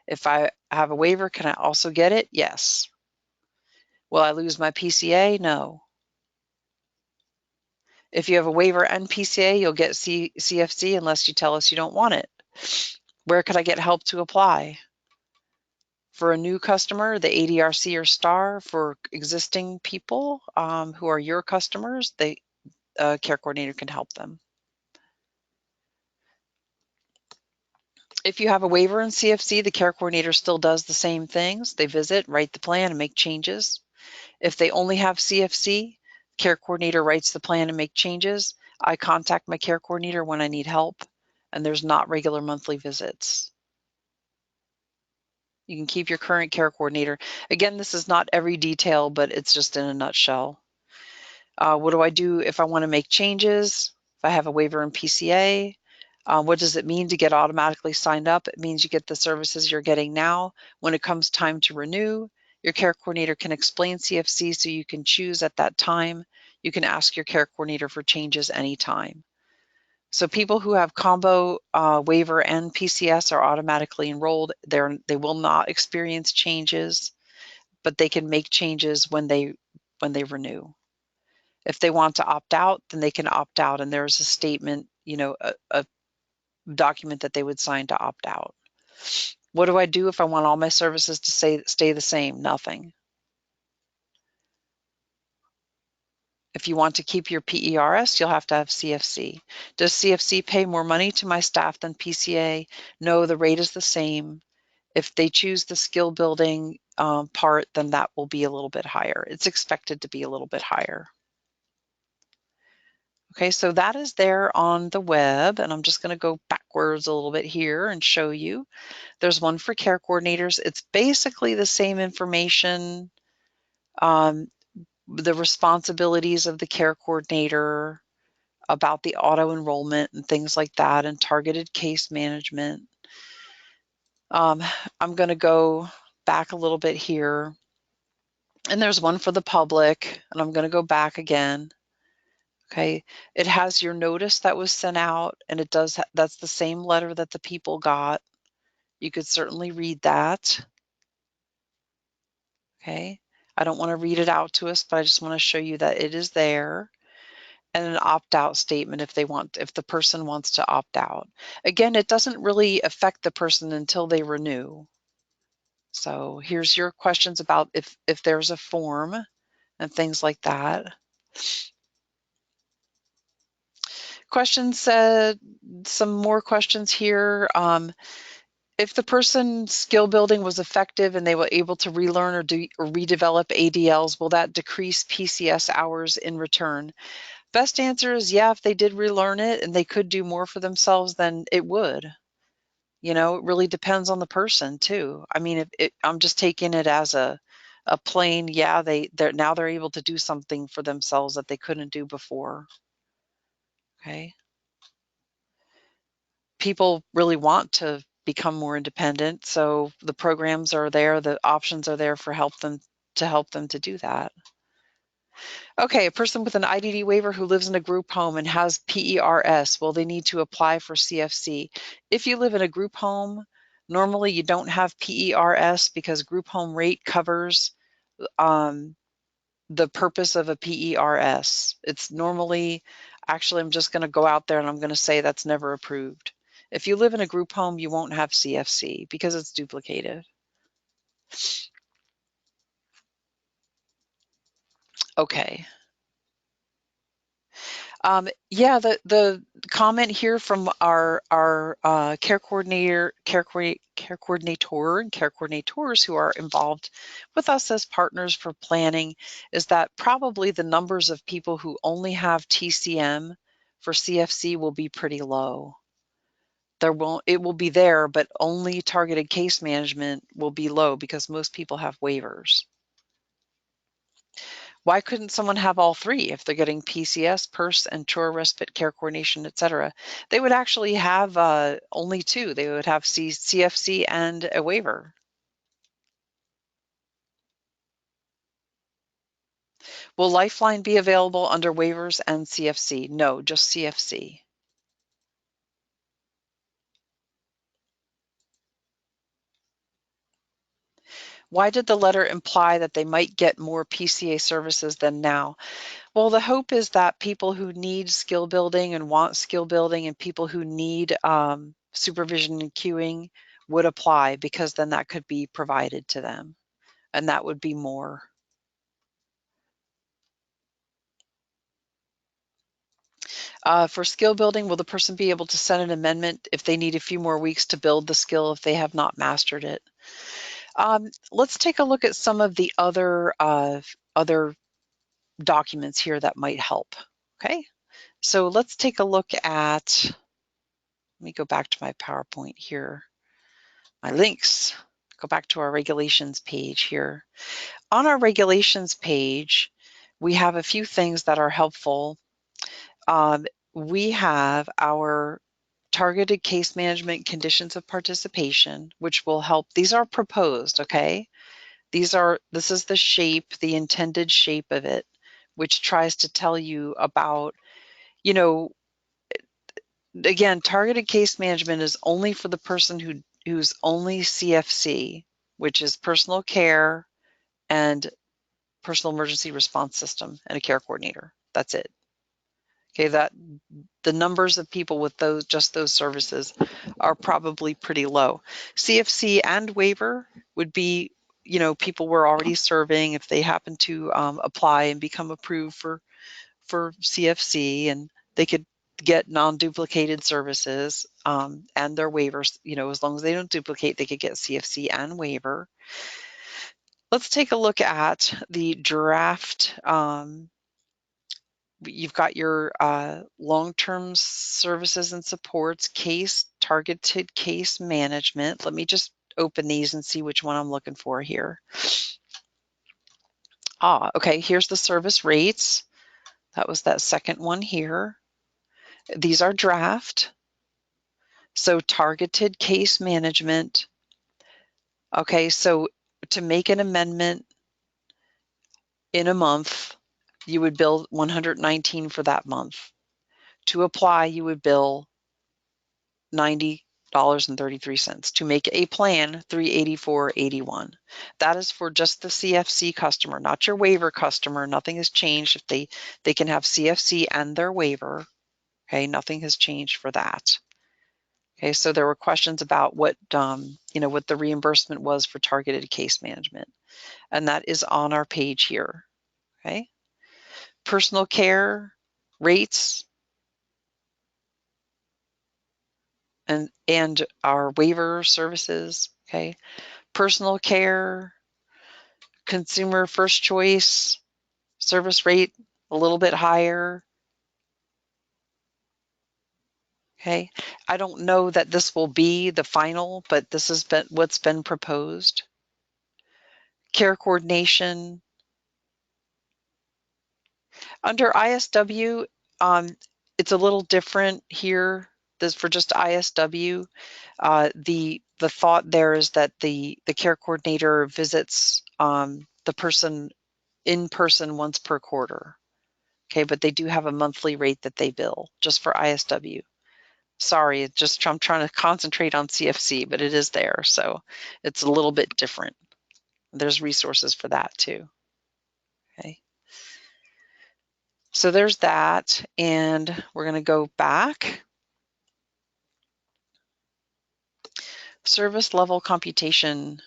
If I have a waiver, can I also get it? Yes. Will I lose my PCA? No. If you have a waiver and PCA, you'll get CFC unless you tell us you don't want it. Where could I get help to apply? For a new customer, the ADRC or STAR. For existing people who are your customers, the care coordinator can help them. If you have a waiver in CFC, the care coordinator still does the same things. They visit, write the plan, and make changes. If they only have CFC, care coordinator writes the plan and make changes. I contact my care coordinator when I need help, and there's not regular monthly visits. You can keep your current care coordinator. Again, this is not every detail, but it's just in a nutshell. What do I do if I want to make changes? If I have a waiver in PCA, what does it mean to get automatically signed up? It means you get the services you're getting now. When it comes time to renew, your care coordinator can explain CFC so you can choose at that time. You can ask your care coordinator for changes anytime. So people who have combo waiver and PCS are automatically enrolled. They will not experience changes, but they can make changes when they renew. If they want to opt out, then they can opt out, and there's a statement, a document that they would sign to opt out. What do I do if I want all my services to stay the same? Nothing. If you want to keep your PERS, you'll have to have CFC. Does CFC pay more money to my staff than PCA? No, the rate is the same. If they choose the skill building part, then that will be a little bit higher. It's expected to be a little bit higher. Okay, so that is there on the web, and I'm just going to go backwards a little bit here and show you. There's one for care coordinators. It's basically the same information, the responsibilities of the care coordinator, about the auto enrollment and things like that, and targeted case management. I'm going to go back a little bit here, and there's one for the public, and I'm going to go back again. Okay, it has your notice that was sent out, and it does. That's the same letter that the people got. You could certainly read that. Okay, I don't want to read it out to us, but I just want to show you that it is there. And an opt-out statement if the person wants to opt out. Again, it doesn't really affect the person until they renew. So here's your questions about if there's a form and things like that. Questions, some more questions here. If the person's skill building was effective and they were able to relearn or redevelop ADLs, will that decrease PCS hours in return? Best answer is yeah, if they did relearn it and they could do more for themselves, then it would. It really depends on the person too. I mean, I'm just taking it as a plain, yeah, they're able to do something for themselves that they couldn't do before. Okay. People really want to become more independent, so the programs are there, the options are there for help them to do that. Okay, a person with an IDD waiver who lives in a group home and has PERS, will they need to apply for CFC? If you live in a group home, normally you don't have PERS because group home rate covers the purpose of a PERS. It's normally, actually, I'm just going to go out there and I'm going to say that's never approved. If you live in a group home, you won't have CFC because it's duplicated. Okay. Yeah, the comment here from our care coordinator, care coordinator, and care coordinators who are involved with us as partners for planning is that probably the numbers of people who only have TCM for CFC will be pretty low. It will be there, but only targeted case management will be low because most people have waivers. Why couldn't someone have all three if they're getting PCS, PERS, and chore respite care coordination, etc.? They would actually have only two. They would have CFC and a waiver. Will Lifeline be available under waivers and CFC? No, just CFC. Why did the letter imply that they might get more PCA services than now? Well, the hope is that people who need skill building and want skill building and people who need supervision and cueing would apply because then that could be provided to them and that would be more. For skill building, will the person be able to send an amendment if they need a few more weeks to build the skill if they have not mastered it? Let's take a look at some of the other documents here that might help. Okay, so let's take a look at, let me go back to my PowerPoint here, my links, go back to our regulations page here. On our regulations page, we have a few things that are helpful. We have our targeted case management conditions of participation, which will help. These are proposed, okay? This is the shape, the intended shape of it, which tries to tell you about, again, targeted case management is only for the person who's only CFC, which is personal care and personal emergency response system and a care coordinator. That's it. Okay, that the numbers of people with those, just those services, are probably pretty low. CFC and waiver would be, you know, people we're already serving if they happen to apply and become approved for CFC, and they could get non-duplicated services and their waivers. You know, as long as they don't duplicate, they could get CFC and waiver. Let's take a look at the draft. You've got your long-term services and supports, targeted case management. Let me just open these and see which one I'm looking for here. Okay, here's the service rates. That was that second one here. These are draft. So targeted case management. Okay, so to make an amendment in a month, you would bill $119 for that month. To apply, you would bill $90.33. To make a plan, $384.81. That is for just the CFC customer, not your waiver customer. Nothing has changed. If they can have CFC and their waiver. Okay, nothing has changed for that. Okay, so there were questions about what what the reimbursement was for targeted case management, and that is on our page here. Okay, personal care rates and our waiver services. Okay, personal care, consumer first choice, service rate a little bit higher. Okay, I don't know that this will be the final, but this has been what's been proposed. Care coordination. Under ISW, it's a little different here. This for just ISW. The thought there is that the care coordinator visits the person in person once per quarter. Okay, but they do have a monthly rate that they bill just for ISW. Sorry, I'm trying to concentrate on CFC, but it is there, so it's a little bit different. There's resources for that too. Okay. So there's that, and we're going to go back. Service level computation.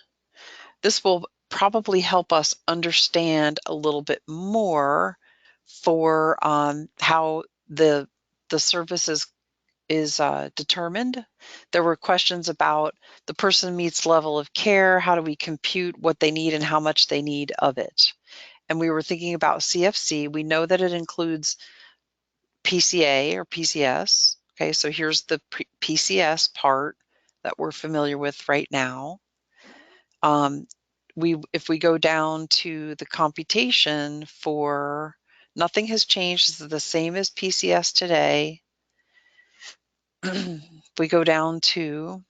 This will probably help us understand a little bit more for how the service is determined. There were questions about the person meets level of care, how do we compute what they need and how much they need of it? And we were thinking about CFC. We know that it includes PCA or PCS. Okay, so here's the PCS part that we're familiar with right now. If we go down to the computation for nothing has changed, this is the same as PCS today. If we go down to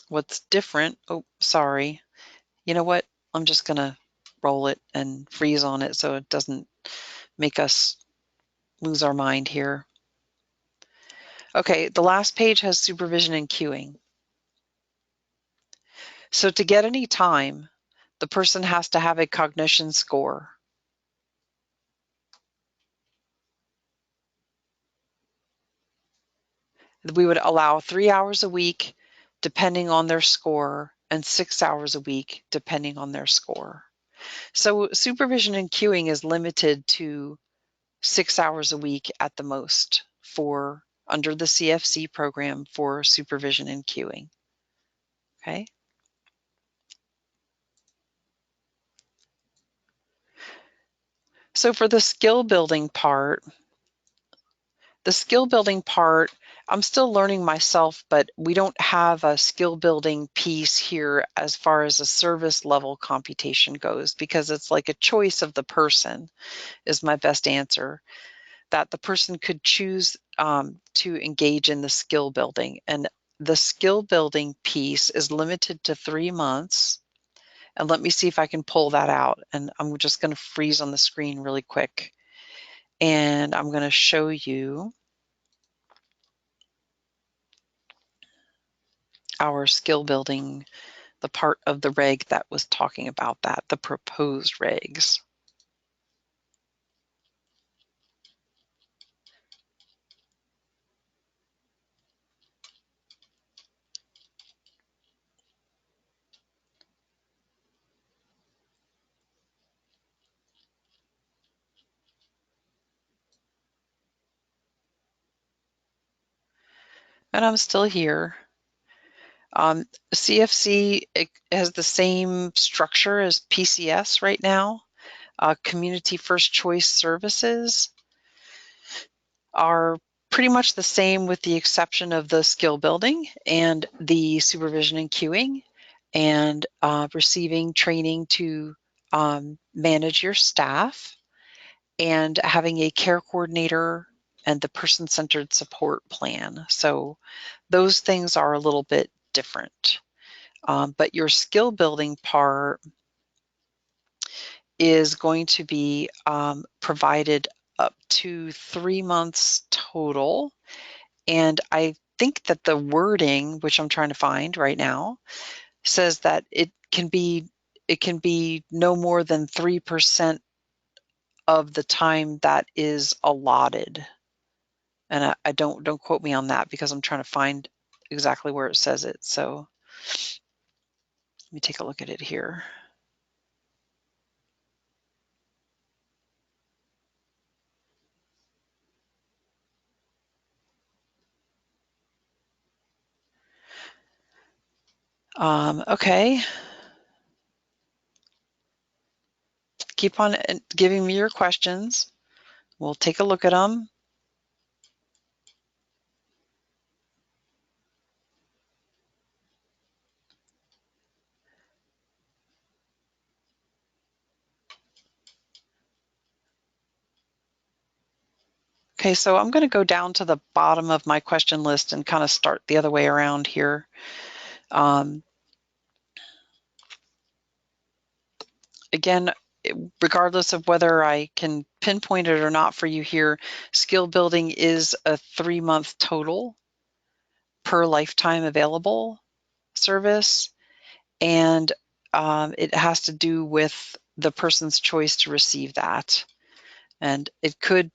what's different, oh, sorry. You know what? I'm just gonna roll it and freeze on it so it doesn't make us lose our mind here. Okay, the last page has supervision and cueing. So to get any time, the person has to have a cognition score. We would allow 3 hours a week depending on their score and 6 hours a week depending on their score. So supervision and cueing is limited to 6 hours a week at the most for under the CFC program for supervision and cueing. Okay. So for the skill building part, I'm still learning myself, but we don't have a skill building piece here as far as a service level computation goes, because it's like a choice of the person is my best answer, that the person could choose to engage in the skill building. And the skill building piece is limited to 3 months. And let me see if I can pull that out. And I'm just going to freeze on the screen really quick. And I'm going to show you our skill building, the part of the reg that was talking about that, the proposed regs. And I'm still here. CFC has the same structure as PCS right now. Community First Choice Services are pretty much the same with the exception of the skill building and the supervision and cueing and receiving training to manage your staff and having a care coordinator and the person-centered support plan. So those things are a little bit different. But your skill building part is going to be provided up to 3 months total. And I think that the wording, which I'm trying to find right now, says that it can be no more than 3% of the time that is allotted. And I don't quote me on that because I'm trying to find exactly where it says it. So let me take a look at it here. Okay. Keep on giving me your questions. We'll take a look at them. Okay, so I'm going to go down to the bottom of my question list and kind of start the other way around here. Again, regardless of whether I can pinpoint it or not for you here, skill building is a 3-month total per lifetime available service, and it has to do with the person's choice to receive that. And it could,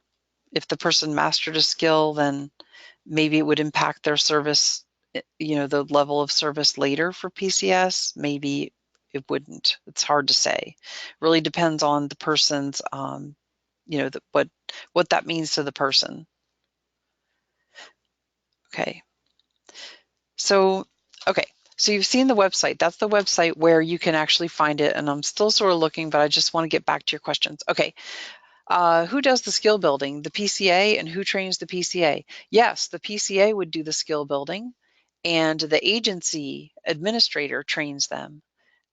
if the person mastered a skill, then maybe it would impact their service, the level of service later for PCS. Maybe it wouldn't. It's hard to say. Really depends on the person's, what that means to the person. Okay. So you've seen the website. That's the website where you can actually find it. And I'm still sort of looking, but I just want to get back to your questions. Okay. Who does the skill building? The PCA, and who trains the PCA? Yes, the PCA would do the skill building, and the agency administrator trains them.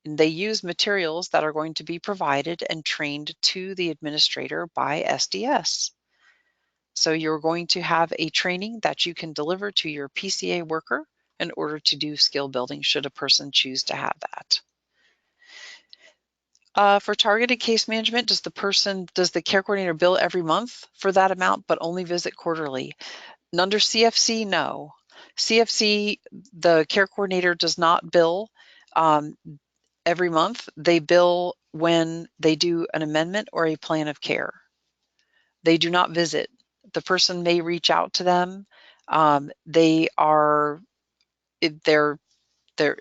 And they use materials that are going to be provided and trained to the administrator by SDS. So you're going to have a training that you can deliver to your PCA worker in order to do skill building, should a person choose to have that. For targeted case management, does the care coordinator bill every month for that amount, but only visit quarterly? And under CFC, no. CFC, the care coordinator does not bill every month. They bill when they do an amendment or a plan of care. They do not visit. The person may reach out to them. The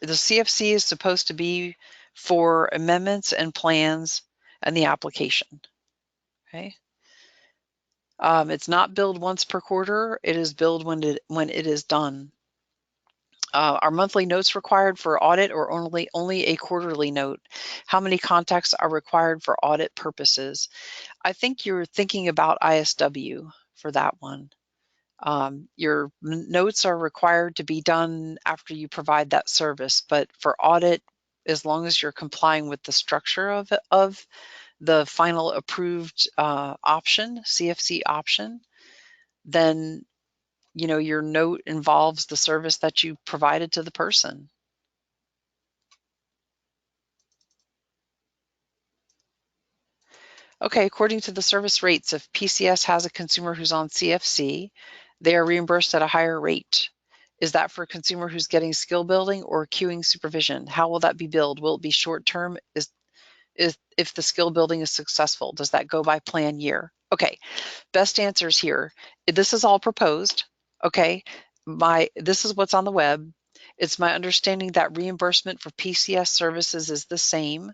CFC is supposed to be for amendments and plans and the application. Okay. It's not billed once per quarter. It is billed when it is done. Are monthly notes required for audit, or only a quarterly note? How many contacts are required for audit purposes? I think you're thinking about ISW for that one. Your notes are required to be done after you provide that service, but for audit, as long as you're complying with the structure of the final approved option, CFC option, then your note involves the service that you provided to the person. Okay, according to the service rates, if PCS has a consumer who's on CFC, they are reimbursed at a higher rate. Is that for a consumer who's getting skill building or queuing supervision? How will that be billed? Will it be short term? Is if the skill building is successful, does that go by plan year? Okay, best answers here. This is all proposed. Okay, this is what's on the web. It's my understanding that reimbursement for PCS services is the same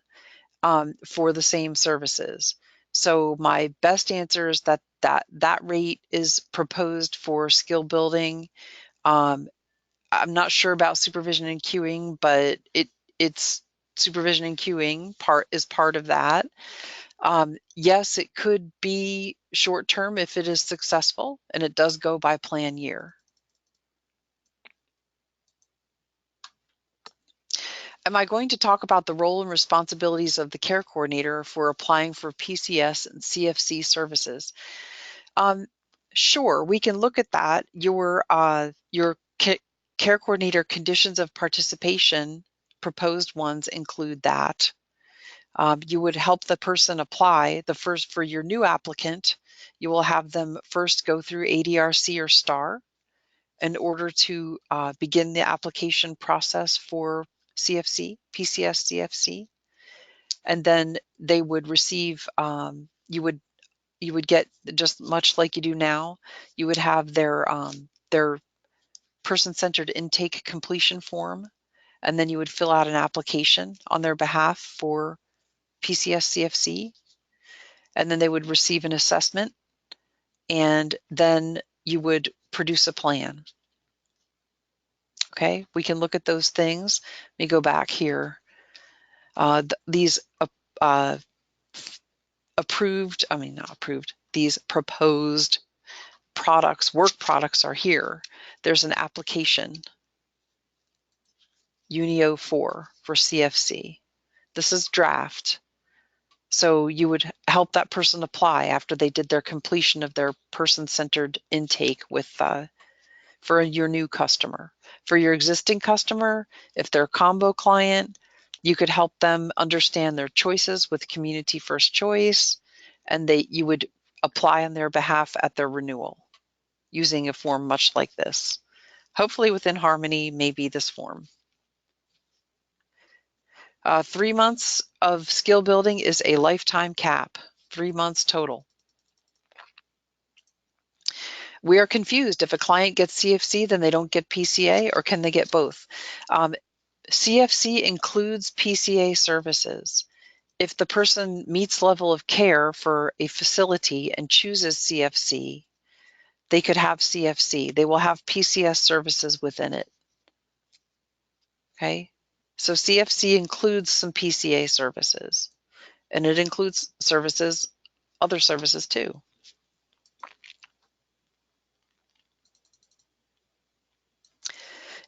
for the same services. So my best answer is that rate is proposed for skill building. I'm not sure about supervision and queuing, but it's supervision and queuing is part of that. Yes, it could be short term if it is successful, and it does go by plan year. Am I going to talk about the role and responsibilities of the care coordinator for applying for PCS and CFC services? Sure, we can look at that. Your care coordinator conditions of participation, proposed ones include that. You would help the person apply. For your new applicant, you will have them first go through ADRC or STAR in order to begin the application process for CFC, PCS CFC. And then they would receive, you would get, just much like you do now, you would have their person-centered intake completion form, and then you would fill out an application on their behalf for PCS CFC, and then they would receive an assessment, and then you would produce a plan. Okay, we can look at those things. Let me go back here. These these proposed products, work products are here. There's an application, Unio 4 for CFC. This is draft. So you would help that person apply after they did their completion of their person-centered intake with for your new customer. For your existing customer, if they're a combo client, you could help them understand their choices with community first choice, and you would apply on their behalf at their renewal using a form much like this. Hopefully within Harmony, maybe this form. 3 months of skill building is a lifetime cap, 3 months total. We are confused. If a client gets CFC, then they don't get PCA, or can they get both? CFC includes PCA services. If the person meets level of care for a facility and chooses CFC, they could have CFC. They will have PCS services within it. Okay, so CFC includes some PCA services, and it includes other services too.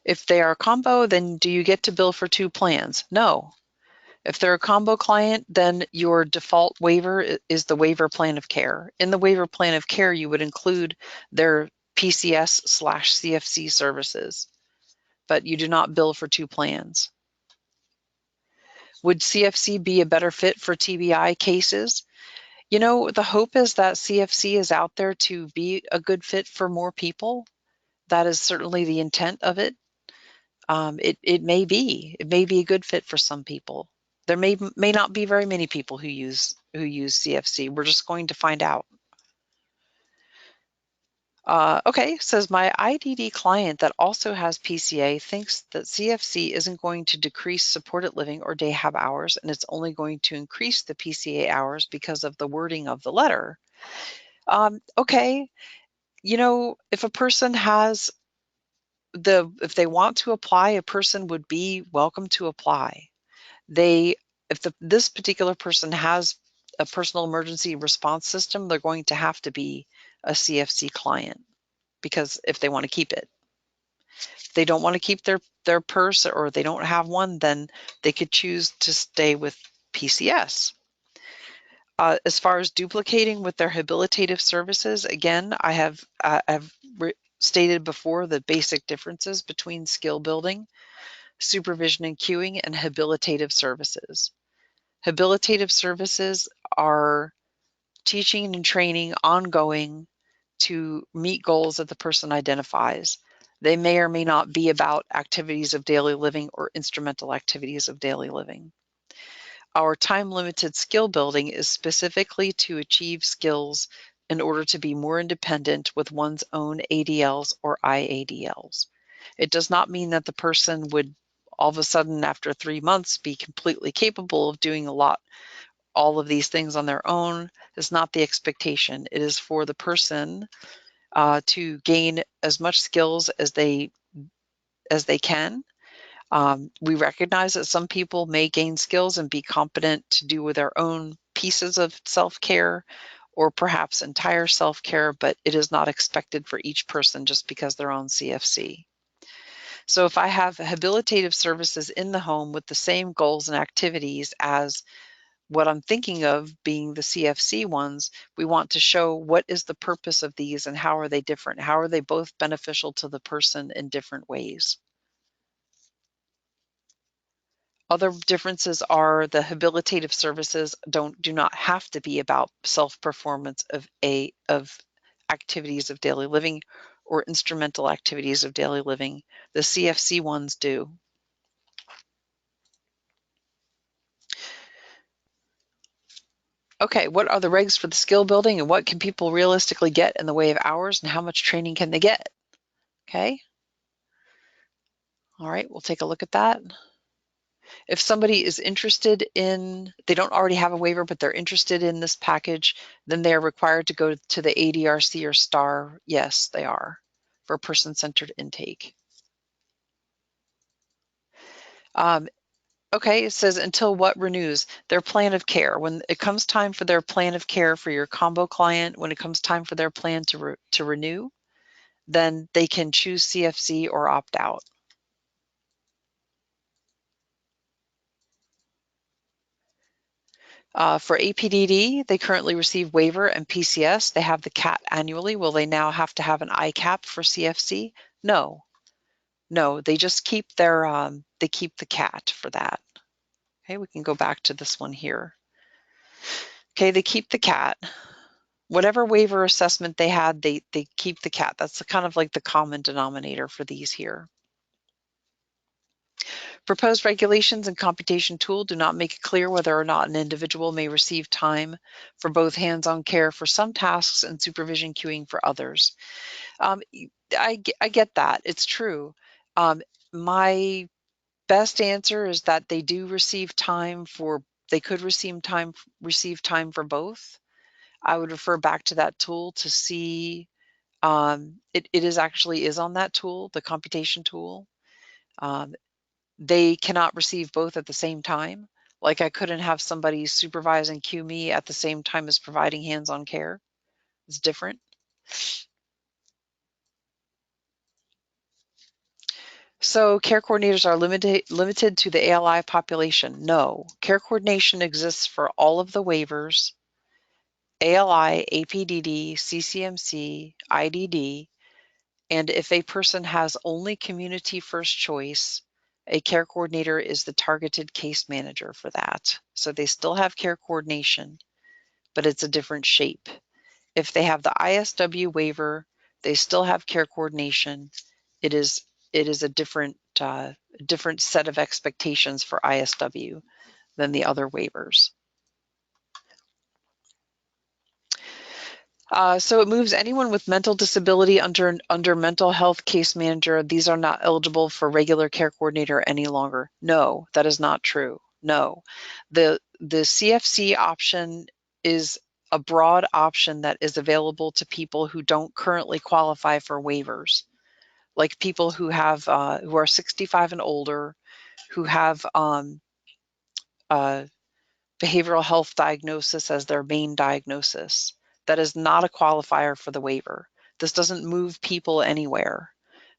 If they are a combo, then do you get to bill for 2 plans? No. If they're a combo client, then your default waiver is the waiver plan of care. In the waiver plan of care, you would include their PCS/CFC services, but you do not bill for 2 plans. Would CFC be a better fit for TBI cases? You know, the hope is that CFC is out there to be a good fit for more people. That is certainly the intent of it. It may be a good fit for some people. There may not be very many people who use CFC. We're just going to find out. Okay, says my IDD client that also has PCA thinks that CFC isn't going to decrease supported living or day hab hours, and it's only going to increase the PCA hours because of the wording of the letter. Okay, you know, if a person has if they want to apply, a person would be welcome to apply. If this particular person has a personal emergency response system, they're going to have to be a CFC client, because if they want to keep it. If they don't want to keep their purse, or they don't have one, then they could choose to stay with PCS. As far as duplicating with their habilitative services, again, I have stated before the basic differences between skill building, supervision and queuing, and habilitative services. Habilitative services are teaching and training ongoing to meet goals that the person identifies. They may or may not be about activities of daily living or instrumental activities of daily living. Our time-limited skill building is specifically to achieve skills in order to be more independent with one's own ADLs or IADLs. It does not mean that the person would all of a sudden after 3 months be completely capable of doing all of these things on their own. Is not the expectation. It is for the person to gain as much skills as they can. We recognize that some people may gain skills and be competent to do with their own pieces of self-care or perhaps entire self-care, but it is not expected for each person just because they're on CFC. So if I have habilitative services in the home with the same goals and activities as what I'm thinking of being the CFC ones, we want to show what is the purpose of these and how are they different? How are they both beneficial to the person in different ways? Other differences are the habilitative services do not have to be about self-performance of activities of daily living or instrumental activities of daily living. The CFC ones do. Okay, what are the regs for the skill building and what can people realistically get in the way of hours and how much training can they get? Okay. All right, we'll take a look at that. If somebody is interested in, they don't already have a waiver, but they're interested in this package, then they are required to go to the ADRC or STAR. Yes, they are, for person-centered intake. Okay, it says until what renews? Their plan of care. When it comes time for their plan of care for your combo client, when it comes time for their plan to renew, then they can choose CFC or opt out. For APDD, they currently receive waiver and PCS. They have the CAT annually. Will they now have to have an ICAP for CFC? No, no. They just keep their they keep the CAT for that. Okay, we can go back to this one here. Okay, they keep the CAT. Whatever waiver assessment they had, they keep the CAT. That's kind of like the common denominator for these here. Proposed regulations and computation tool do not make it clear whether or not an individual may receive time for both hands-on care for some tasks and supervision queuing for others. I get that. It's true. My best answer is that they do receive time for, they could receive time for both. I would refer back to that tool to see, it is actually on that tool, the computation tool. They cannot receive both at the same time. Like I couldn't have somebody supervise and queue me at the same time as providing hands-on care. It's different. So care coordinators are limited to the ALI population. No, care coordination exists for all of the waivers, ALI, APDD, CCMC, IDD, and if a person has only community first choice, a care coordinator is the targeted case manager for that. So they still have care coordination, but it's a different shape. If they have the ISW waiver, they still have care coordination. It is a different set of expectations for ISW than the other waivers. So it moves anyone with mental disability under mental health case manager. These are not eligible for regular care coordinator any longer. No, that is not true. No, the CFC option is a broad option that is available to people who don't currently qualify for waivers, like people who have who are 65 and older, who have behavioral health diagnosis as their main diagnosis. That is not a qualifier for the waiver. This doesn't move people anywhere.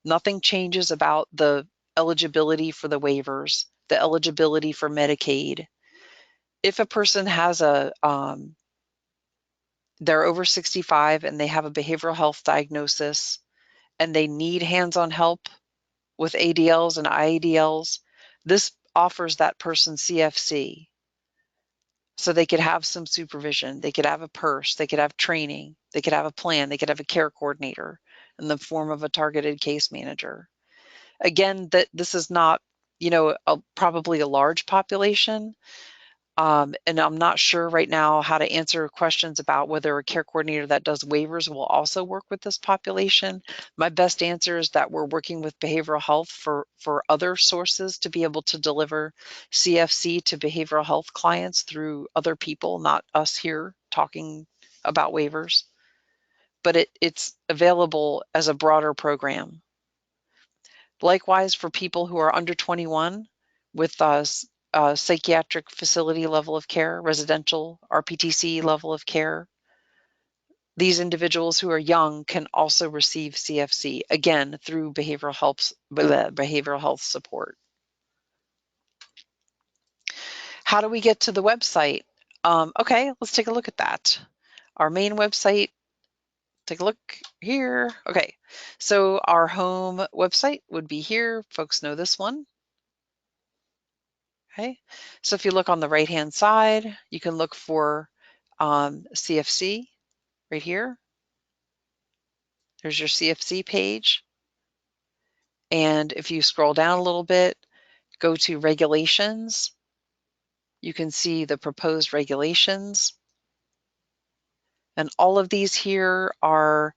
Nothing changes about the eligibility for the waivers, the eligibility for Medicaid. If a person has they're over 65 and they have a behavioral health diagnosis and they need hands-on help with ADLs and IADLs, this offers that person CFC. So they could have some supervision, they could have a purse, they could have training, they could have a plan, they could have a care coordinator in the form of a targeted case manager. Again, that this is not, you know, probably a large population. And I'm not sure right now how to answer questions about whether a care coordinator that does waivers will also work with this population. My best answer is that we're working with behavioral health for other sources to be able to deliver CFC to behavioral health clients through other people, not us here talking about waivers. But it's available as a broader program. Likewise, for people who are under 21 with psychiatric facility level of care, residential RPTC level of care, these individuals who are young can also receive CFC, again, through behavioral health support. How do we get to the website? Okay, let's take a look at that. Our main website, take a look here. Okay, so our home website would be here. Folks know this one. Okay, so if you look on the right-hand side, you can look for CFC right here. There's your CFC page. And if you scroll down a little bit, go to regulations, you can see the proposed regulations. And all of these here are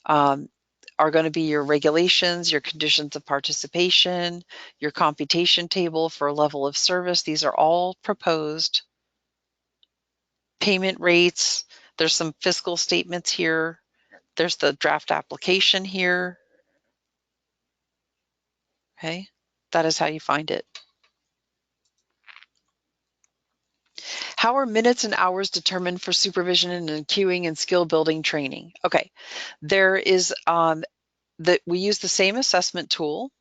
going to be your regulations, your conditions of participation, your computation table for level of service. These are all proposed. Payment rates, there's some fiscal statements here. There's the draft application here. Okay, that is how you find it. How are minutes and hours determined for supervision and cueing and skill building training? Okay, there is that we use the same assessment tool,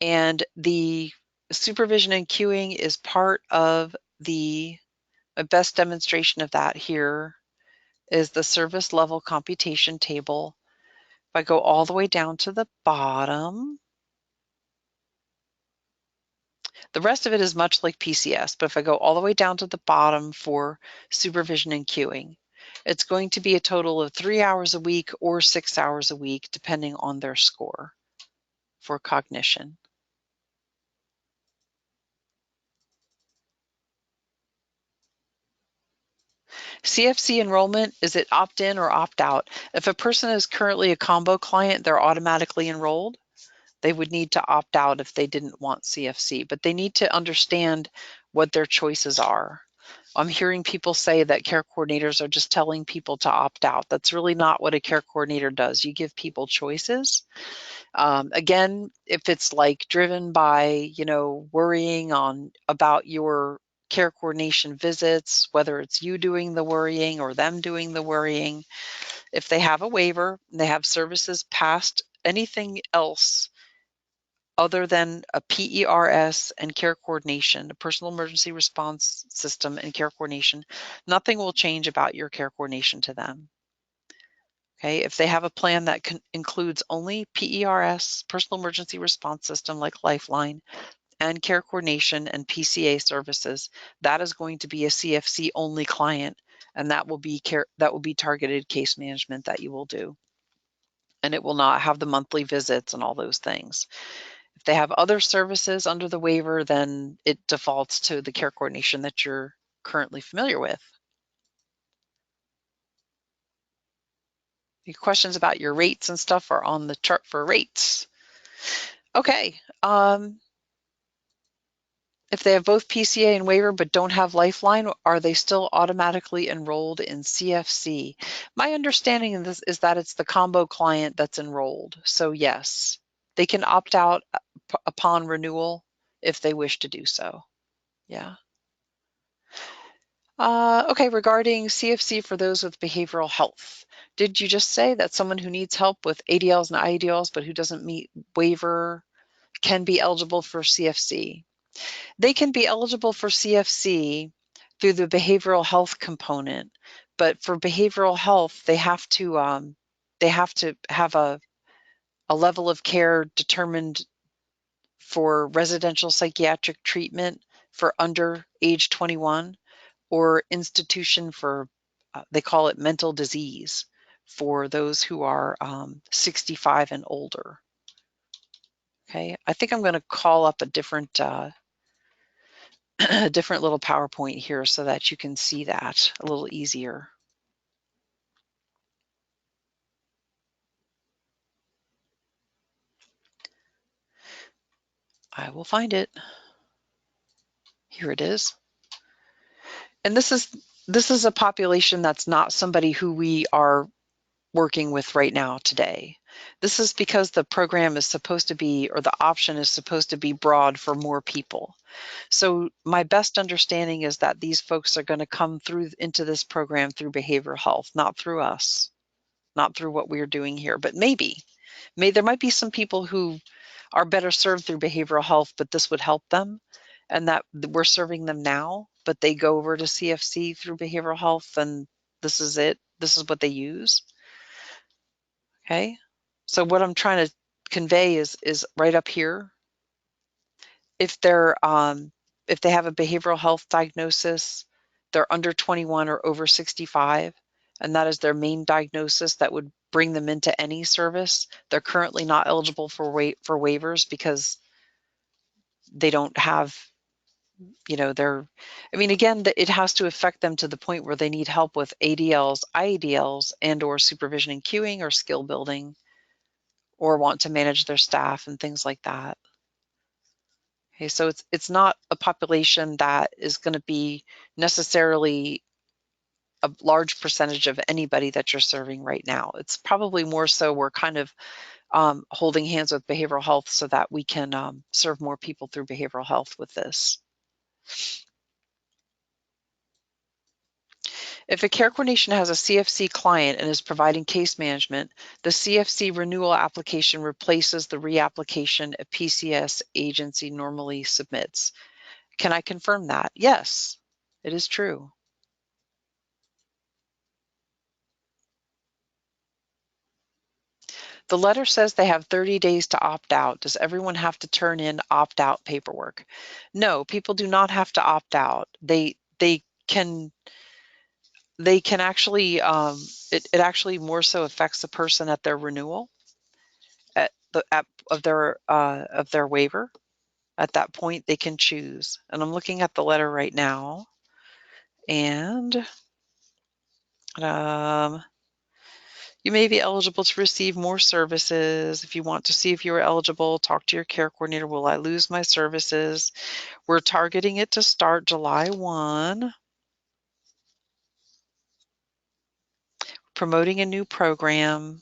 and the supervision and cueing is part of the best demonstration of that here is the service level computation table. If I go all the way down to the bottom, the rest of it is much like PCS, but if I go all the way down to the bottom for supervision and cueing, it's going to be a total of 3 hours a week or 6 hours a week, depending on their score for cognition. CFC enrollment, is it opt-in or opt-out? If a person is currently a combo client, they're automatically enrolled. They would need to opt out if they didn't want CFC, but they need to understand what their choices are. I'm hearing people say that care coordinators are just telling people to opt out. That's really not what a care coordinator does. You give people choices. Again, if it's like driven by, you know, worrying about your care coordination visits, whether it's you doing the worrying or them doing the worrying, if they have a waiver, and they have services past anything else other than a PERS and care coordination, a personal emergency response system and care coordination, nothing will change about your care coordination to them. Okay, if they have a plan that includes only PERS, personal emergency response system like Lifeline, and care coordination and PCA services, that is going to be a CFC only client, and that will be targeted case management that you will do. And it will not have the monthly visits and all those things. If they have other services under the waiver, then it defaults to the care coordination that you're currently familiar with. Any questions about your rates and stuff are on the chart for rates. Okay. If they have both PCA and waiver but don't have Lifeline, are they still automatically enrolled in CFC? My understanding of this is that it's the combo client that's enrolled. So yes, they can opt out upon renewal if they wish to do so. Yeah. Okay, regarding CFC for those with behavioral health, did you just say that someone who needs help with ADLs and IDLs but who doesn't meet waiver can be eligible for CFC? They can be eligible for CFC through the behavioral health component, but for behavioral health, they have to have a level of care determined for residential psychiatric treatment for under age 21, or institution for, they call it mental disease, for those who are 65 and older. Okay, I think I'm going to call up a different a different little PowerPoint here so that you can see that a little easier. I will find it. Here it is. And this is a population that's not somebody who we are working with right now today. This is because the program is supposed to be, or the option is supposed to be broad for more people. So my best understanding is that these folks are going to come through into this program through behavioral health, not through us, not through what we're doing here, but maybe there might be some people who are better served through behavioral health, but this would help them, and that we're serving them now, but they go over to CFC through behavioral health, and this is it. This is what they use. Okay. So what I'm trying to convey is right up here. If they have a behavioral health diagnosis, they're under 21 or over 65, and that is their main diagnosis that would bring them into any service. They're currently not eligible for waivers because they don't have, again, it has to affect them to the point where they need help with ADLs, IADLs, and or supervision and cueing or skill building, or want to manage their staff and things like that. Okay, so it's not a population that is going to be necessarily a large percentage of anybody that you're serving right now. It's probably more so we're kind of holding hands with behavioral health so that we can serve more people through behavioral health with this. If a care coordination has a CFC client and is providing case management, the CFC renewal application replaces the reapplication a PCS agency normally submits. Can I confirm that? Yes, it is true. The letter says they have 30 days to opt out. Does everyone have to turn in opt-out paperwork? No, people do not have to opt out. They can actually, it actually more so affects the person at their renewal, of their waiver. At that point, they can choose. And I'm looking at the letter right now, and you may be eligible to receive more services. If you want to see if you are eligible, talk to your care coordinator. Will I lose my services? We're targeting it to start July 1. Promoting a new program.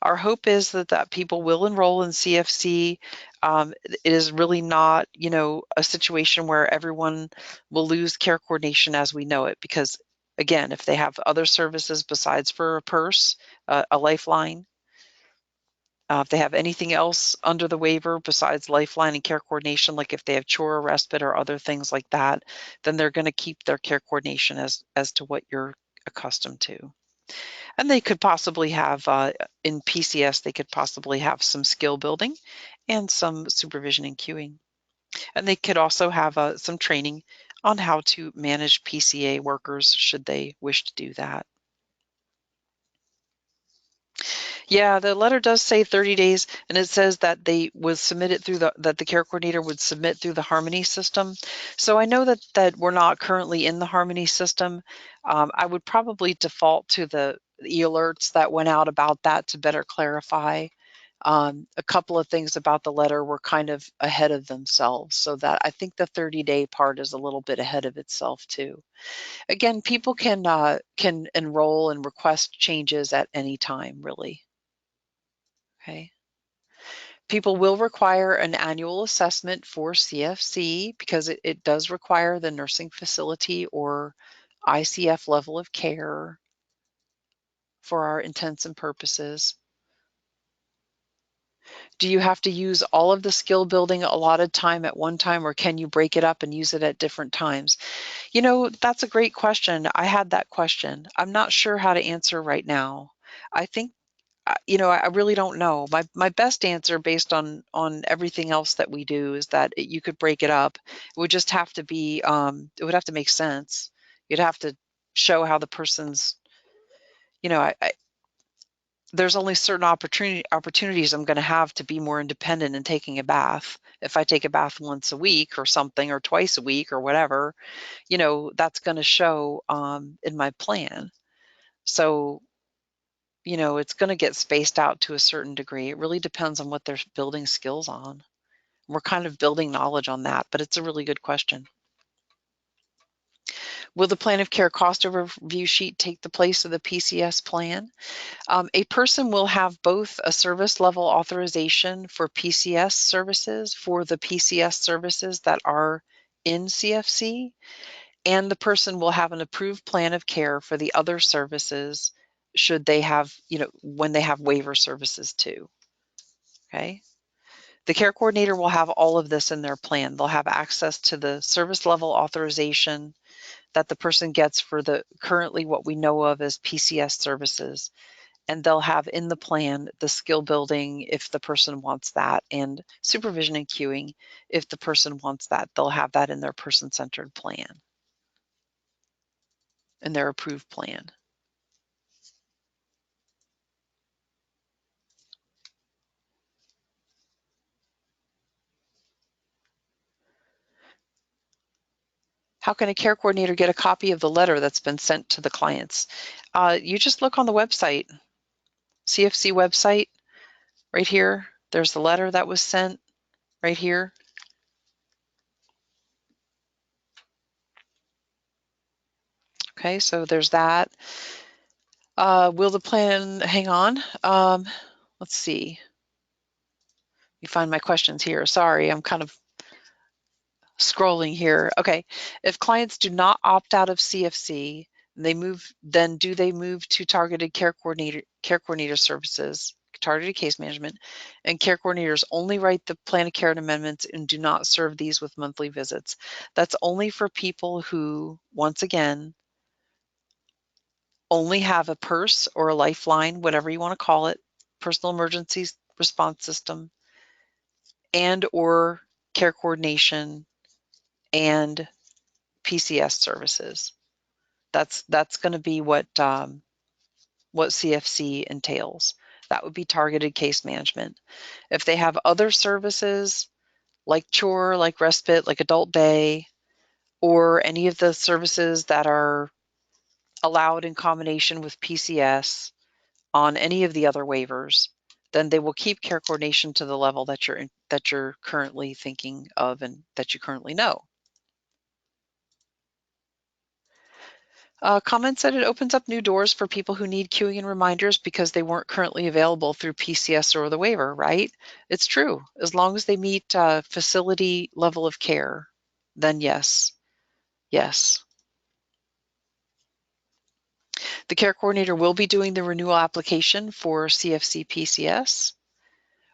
Our hope is that people will enroll in CFC. It is really not, a situation where everyone will lose care coordination as we know it, because again, if they have other services besides for a purse, a lifeline, if they have anything else under the waiver besides lifeline and care coordination, like if they have chore or respite or other things like that, then they're going to keep their care coordination as to what you're accustomed to. And they could possibly have, in PCS, they could possibly have some skill building and some supervision and cueing. And they could also have some training on how to manage PCA workers should they wish to do that. Yeah, the letter does say 30 days, and it says that they would submit it through that the care coordinator would submit through the Harmony system. So I know that we're not currently in the Harmony system. I would probably default to the e-alerts that went out about that to better clarify. A couple of things about the letter were kind of ahead of themselves, so that I think the 30-day part is a little bit ahead of itself too. Again, people can enroll and request changes at any time, really. Okay. People will require an annual assessment for CFC because it does require the nursing facility or ICF level of care for our intents and purposes. Do you have to use all of the skill building allotted time at one time, or can you break it up and use it at different times? That's a great question. I had that question. I'm not sure how to answer right now. I think I really don't know. My best answer based on everything else that we do is that you could break it up. It would just have to be, it would have to make sense. You'd have to show how the person's, you know, there's only certain opportunities I'm going to have to be more independent in taking a bath. If I take a bath once a week or something, or twice a week or whatever, you know, that's going to show in my plan. So, you know, it's going to get spaced out to a certain degree. It really depends on what they're building skills on. We're kind of building knowledge on that, but it's a really good question. Will the plan of care cost overview sheet take the place of the PCS plan? A person will have both a service level authorization for PCS services for the PCS services that are in CFC, and the person will have an approved plan of care for the other services should they have, you know, when they have waiver services too. Okay. The care coordinator will have all of this in their plan. They'll have access to the service level authorization that the person gets for the currently what we know of as PCS services. And they'll have in the plan the skill building if the person wants that, and supervision and cueing if the person wants that. They'll have that in their person-centered plan, in their approved plan. How can a care coordinator get a copy of the letter that's been sent to the clients? You just look on the website, CFC website, right here. There's the letter that was sent right here. Okay, so there's that. Will the plan, hang on. Let's see. Let me find my questions here. Sorry, I'm kind of scrolling here. Okay, if clients do not opt out of CFC, then do they move to targeted care coordinator services, targeted case management, and care coordinators only write the plan of care and amendments and do not serve these with monthly visits? That's only for people who, once again, only have a PERS or a lifeline, whatever you want to call it, personal emergency response system, and or care coordination and PCS services. That's going to be what CFC entails. That would be targeted case management. If they have other services like chore, like respite, like adult day, or any of the services that are allowed in combination with PCS on any of the other waivers, then they will keep care coordination to the level that you're currently thinking of and that you currently know. Comment said it opens up new doors for people who need cueing and reminders because they weren't currently available through PCS or the waiver, right? It's true. As long as they meet facility level of care, then yes. Yes. The care coordinator will be doing the renewal application for CFC PCS.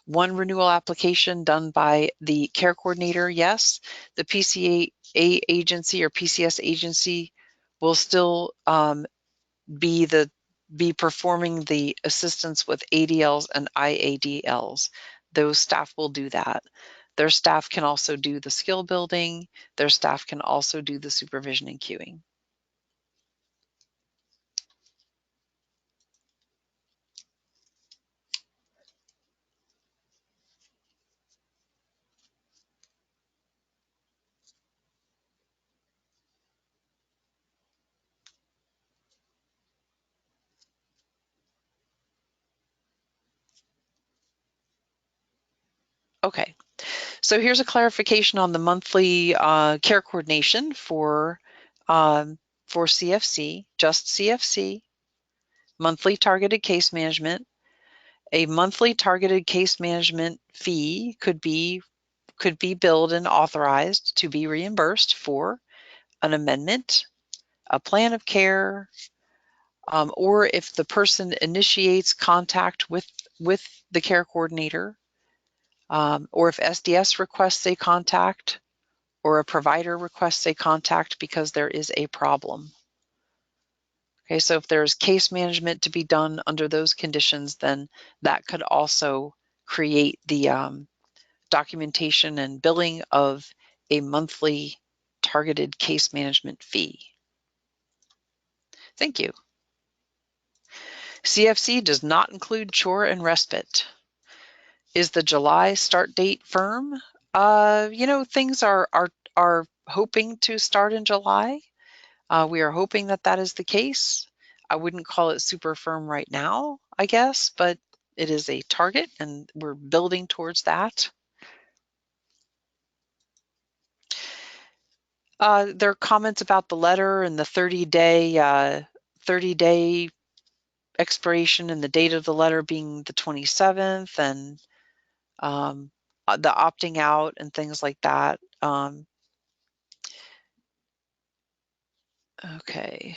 One renewal application done by the care coordinator, yes. The PCA agency or PCS agency will still be performing the assistance with ADLs and IADLs. Those staff will do that. Their staff can also do the skill building. Their staff can also do the supervision and cueing. Okay, so here's a clarification on the monthly care coordination for CFC, just CFC, monthly targeted case management. A monthly targeted case management fee could be billed and authorized to be reimbursed for an amendment, a plan of care, or if the person initiates contact with the care coordinator, or if SDS requests a contact, or a provider requests a contact because there is a problem. Okay, so if there's case management to be done under those conditions, then that could also create the documentation and billing of a monthly targeted case management fee. Thank you. CFC does not include chore and respite. Is the July start date firm? Things are hoping to start in July. We are hoping that that is the case. I wouldn't call it super firm right now, I guess, but it is a target and we're building towards that. There are comments about the letter and the 30-day expiration and the date of the letter being the 27th, and the opting out and things like that. Okay.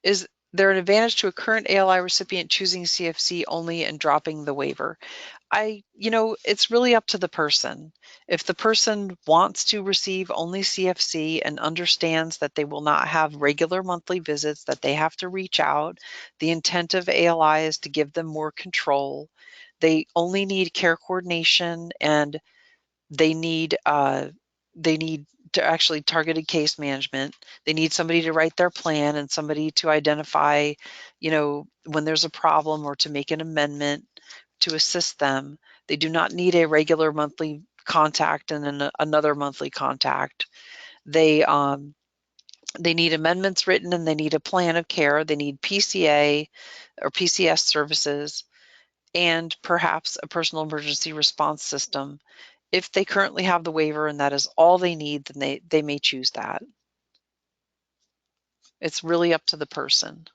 Is there an advantage to a current ALI recipient choosing CFC only and dropping the waiver? It's really up to the person. If the person wants to receive only CFC and understands that they will not have regular monthly visits, that they have to reach out, the intent of ALI is to give them more control. They only need care coordination, and they need to actually targeted case management. They need somebody to write their plan and somebody to identify, when there's a problem or to make an amendment to assist them. They do not need a regular monthly contact and then another monthly contact. They need amendments written and they need a plan of care. They need PCA or PCS services and perhaps a personal emergency response system. If they currently have the waiver and that is all they need, then they may choose that. It's really up to the person.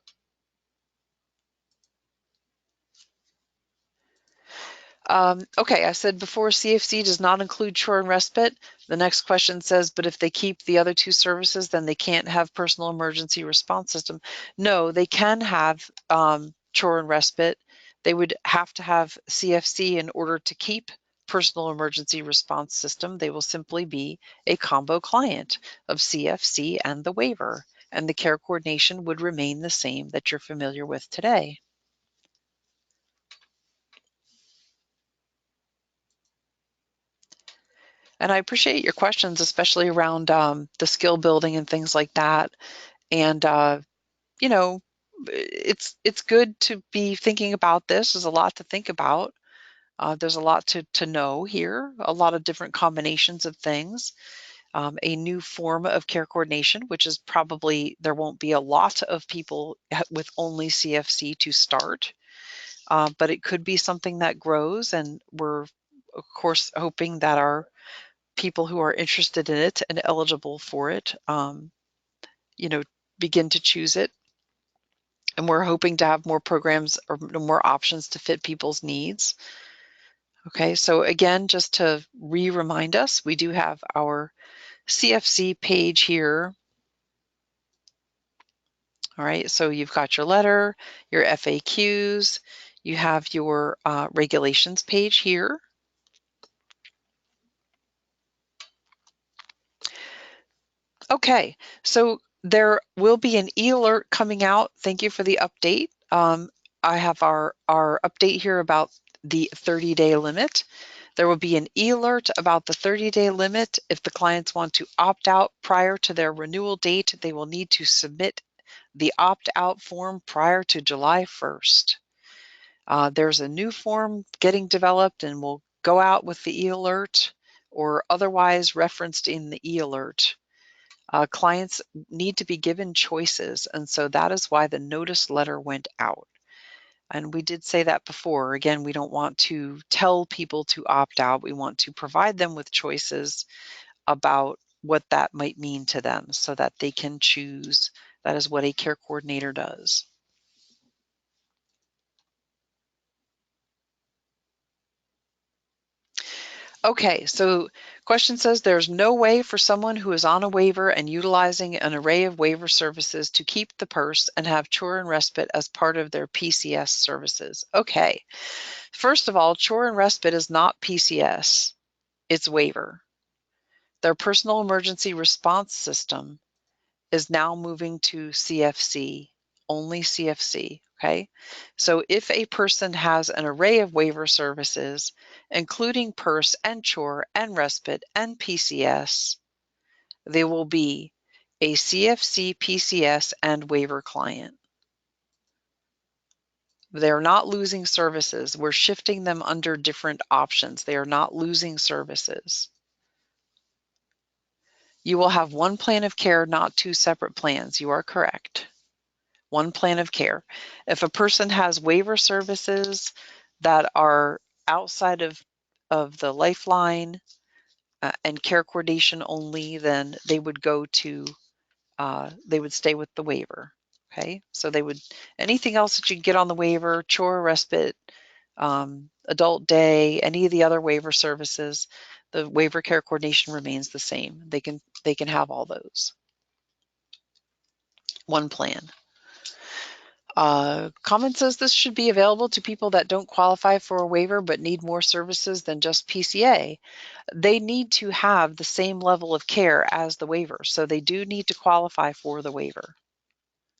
Okay, I said before CFC does not include chore and respite. The next question says, but if they keep the other two services, then they can't have personal emergency response system. No, they can have chore and respite. They would have to have CFC in order to keep personal emergency response system. They will simply be a combo client of CFC and the waiver, and the care coordination would remain the same that you're familiar with today. And I appreciate your questions, especially around the skill building and things like that. And it's good to be thinking about this. There's a lot to think about. There's a lot to know here, a lot of different combinations of things. A new form of care coordination, which is probably, there won't be a lot of people with only CFC to start, but it could be something that grows, and we're of course hoping that our people who are interested in it and eligible for it, begin to choose it. And we're hoping to have more programs or more options to fit people's needs. Okay, so again, just to remind us, we do have our CFC page here. All right, so you've got your letter, your FAQs, you have your regulations page here. Okay, so there will be an e-alert coming out. Thank you for the update. I have our update here about the 30-day limit. There will be an e-alert about the 30-day limit. If the clients want to opt out prior to their renewal date, they will need to submit the opt-out form prior to July 1st. There's a new form getting developed and will go out with the e-alert or otherwise referenced in the e-alert. Clients need to be given choices, and so that is why the notice letter went out. And we did say that before. Again, we don't want to tell people to opt out. We want to provide them with choices about what that might mean to them so that they can choose. That is what a care coordinator does. Okay, so question says there's no way for someone who is on a waiver and utilizing an array of waiver services to keep the purse and have chore and respite as part of their PCS services. Okay, first of all, chore and respite is not PCS, it's waiver. Their personal emergency response system is now moving to CFC, only CFC, okay? So if a person has an array of waiver services, including PERS and chore and respite and PCS, they will be a CFC, PCS, and waiver client. They're not losing services. We're shifting them under different options. They are not losing services. You will have one plan of care, not two separate plans. You are correct. One plan of care. If a person has waiver services that are outside of the Lifeline and care coordination only, then they would go to, they would stay with the waiver. Okay, so they would, anything else that you get on the waiver, chore, respite, adult day, any of the other waiver services, the waiver care coordination remains the same. They can have all those. One plan. Comment says this should be available to people that don't qualify for a waiver but need more services than just PCA. They need to have the same level of care as the waiver, so they do need to qualify for the waiver.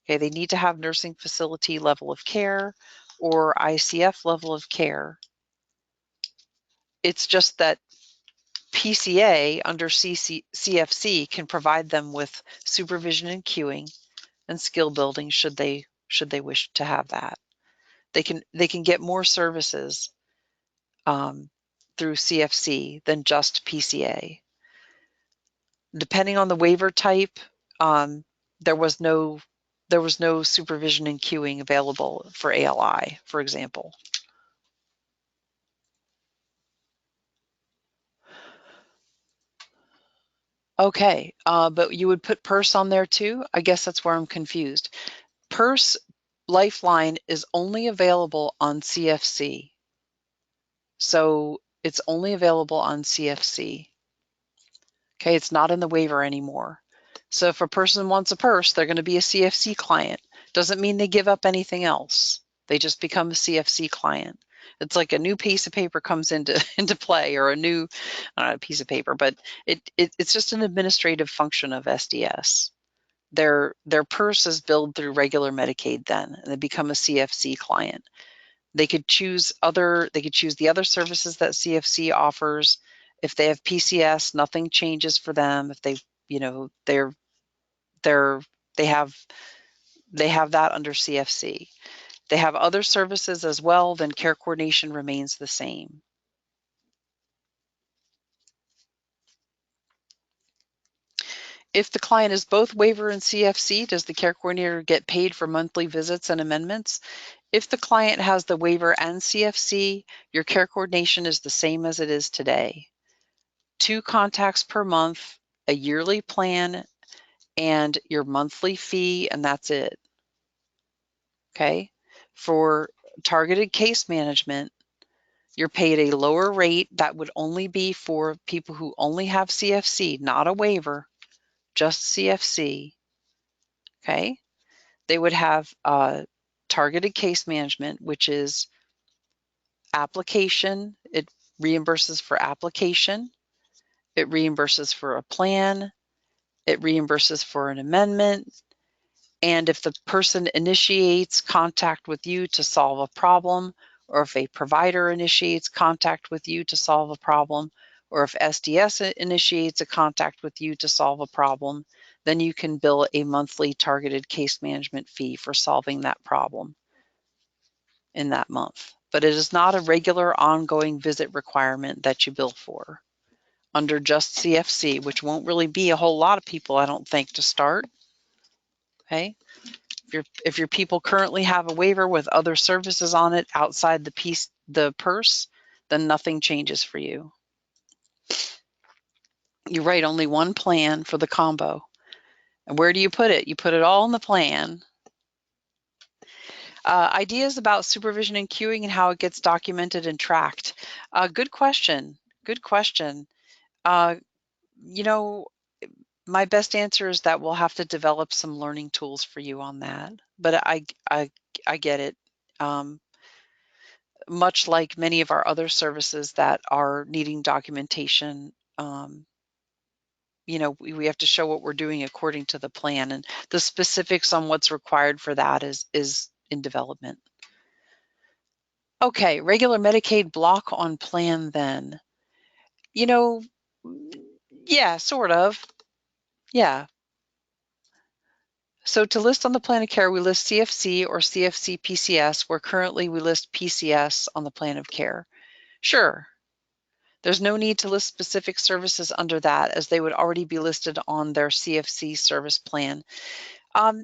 Okay, they need to have nursing facility level of care or ICF level of care. It's just that PCA under CFC can provide them with supervision and cueing and skill building should they wish to have that. They can get more services through CFC than just PCA. Depending on the waiver type, there was no supervision and cueing available for ALI, for example. Okay, but you would put PERS on there too? I guess that's where I'm confused. PERS Lifeline is only available on CFC. So it's only available on CFC. Okay, it's not in the waiver anymore. So if a person wants a PERS, they're going to be a CFC client. Doesn't mean they give up anything else. They just become a CFC client. It's like a new piece of paper comes into play, or a new piece of paper, but it's just an administrative function of SDS. Their PERS is billed through regular Medicaid then, and they become a CFC client. They could choose the other services that CFC offers. If they have PCS, nothing changes for them. If they, they have that under CFC. They have other services as well, then care coordination remains the same. If the client is both waiver and CFC, does the care coordinator get paid for monthly visits and amendments? If the client has the waiver and CFC, your care coordination is the same as it is today. 2 contacts per month, a yearly plan, and your monthly fee, and that's it. Okay? For targeted case management, you're paid a lower rate that would only be for people who only have CFC, not a waiver, just CFC. Okay? They would have targeted case management, which is application. It reimburses for application. It reimburses for a plan. It reimburses for an amendment. And if the person initiates contact with you to solve a problem, or if a provider initiates contact with you to solve a problem, or if SDS initiates a contact with you to solve a problem, then you can bill a monthly targeted case management fee for solving that problem in that month. But it is not a regular ongoing visit requirement that you bill for under just CFC, which won't really be a whole lot of people, I don't think, to start. Okay. If your people currently have a waiver with other services on it outside the PERS, then nothing changes for you. You write only one plan for the combo. And where do you put it? You put it all in the plan. Ideas about supervision and cueing and how it gets documented and tracked. Good question. Good question. My best answer is that we'll have to develop some learning tools for you on that. But I get it. Much like many of our other services that are needing documentation, we have to show what we're doing according to the plan, and the specifics on what's required for that is in development. Okay, regular Medicaid block on plan then. Yeah, sort of. Yeah. So to list on the plan of care, we list CFC or CFC PCS, where currently we list PCS on the plan of care. Sure. There's no need to list specific services under that, as they would already be listed on their CFC service plan.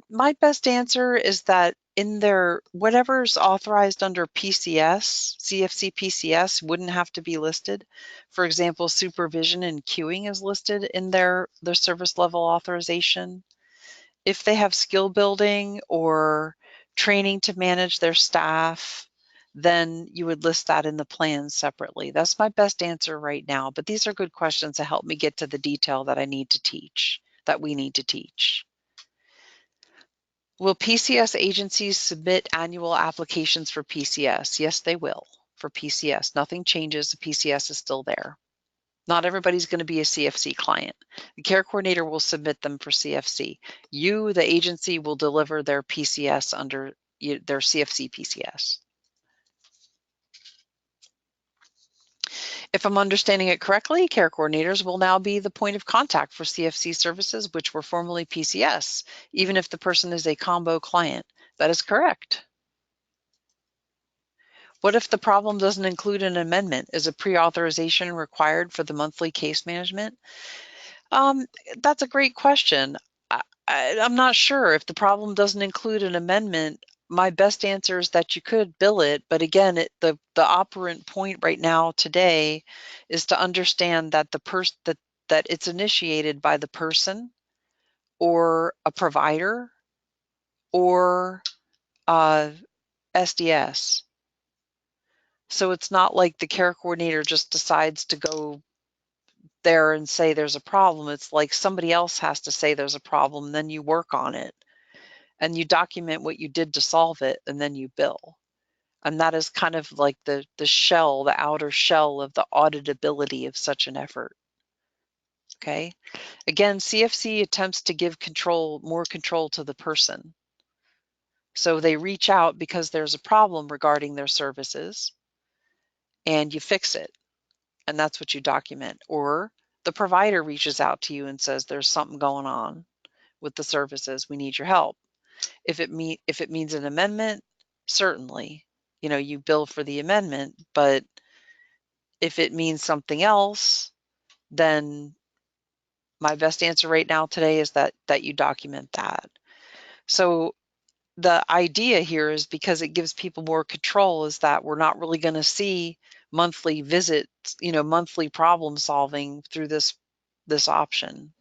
My best answer is that in their whatever's authorized under PCS, CFC PCS wouldn't have to be listed. For example, supervision and cueing is listed in their service level authorization. If they have skill building or training to manage their staff, then you would list that in the plan separately. That's my best answer right now, but these are good questions to help me get to the detail that I need to teach, that we need to teach. Will PCS agencies submit annual applications for PCS? Yes, they will for PCS. Nothing changes. The PCS is still there. Not everybody's going to be a CFC client. The care coordinator will submit them for CFC. You, the agency, will deliver their PCS under their CFC PCS. If I'm understanding it correctly, care coordinators will now be the point of contact for CFC services, which were formerly PCS, even if the person is a combo client. That is correct. What if the problem doesn't include an amendment? Is a pre-authorization required for the monthly case management? That's a great question. I'm not sure. If the problem doesn't include an amendment, my best answer is that you could bill it. But again, the operant point right now today is to understand that that it's initiated by the person or a provider or SDS. So it's not like the care coordinator just decides to go there and say there's a problem. It's like somebody else has to say there's a problem, then you work on it and you document what you did to solve it, and then you bill. And that is kind of like the shell, the outer shell of the auditability of such an effort. Okay. Again, CFC attempts to give more control to the person. So they reach out because there's a problem regarding their services and you fix it. And that's what you document. Or the provider reaches out to you and says, there's something going on with the services. We need your help. If it means an amendment, certainly, you bill for the amendment. But if it means something else, then my best answer right now today is that you document that. So the idea here is, because it gives people more control, is that we're not really going to see monthly visits, monthly problem solving through this option.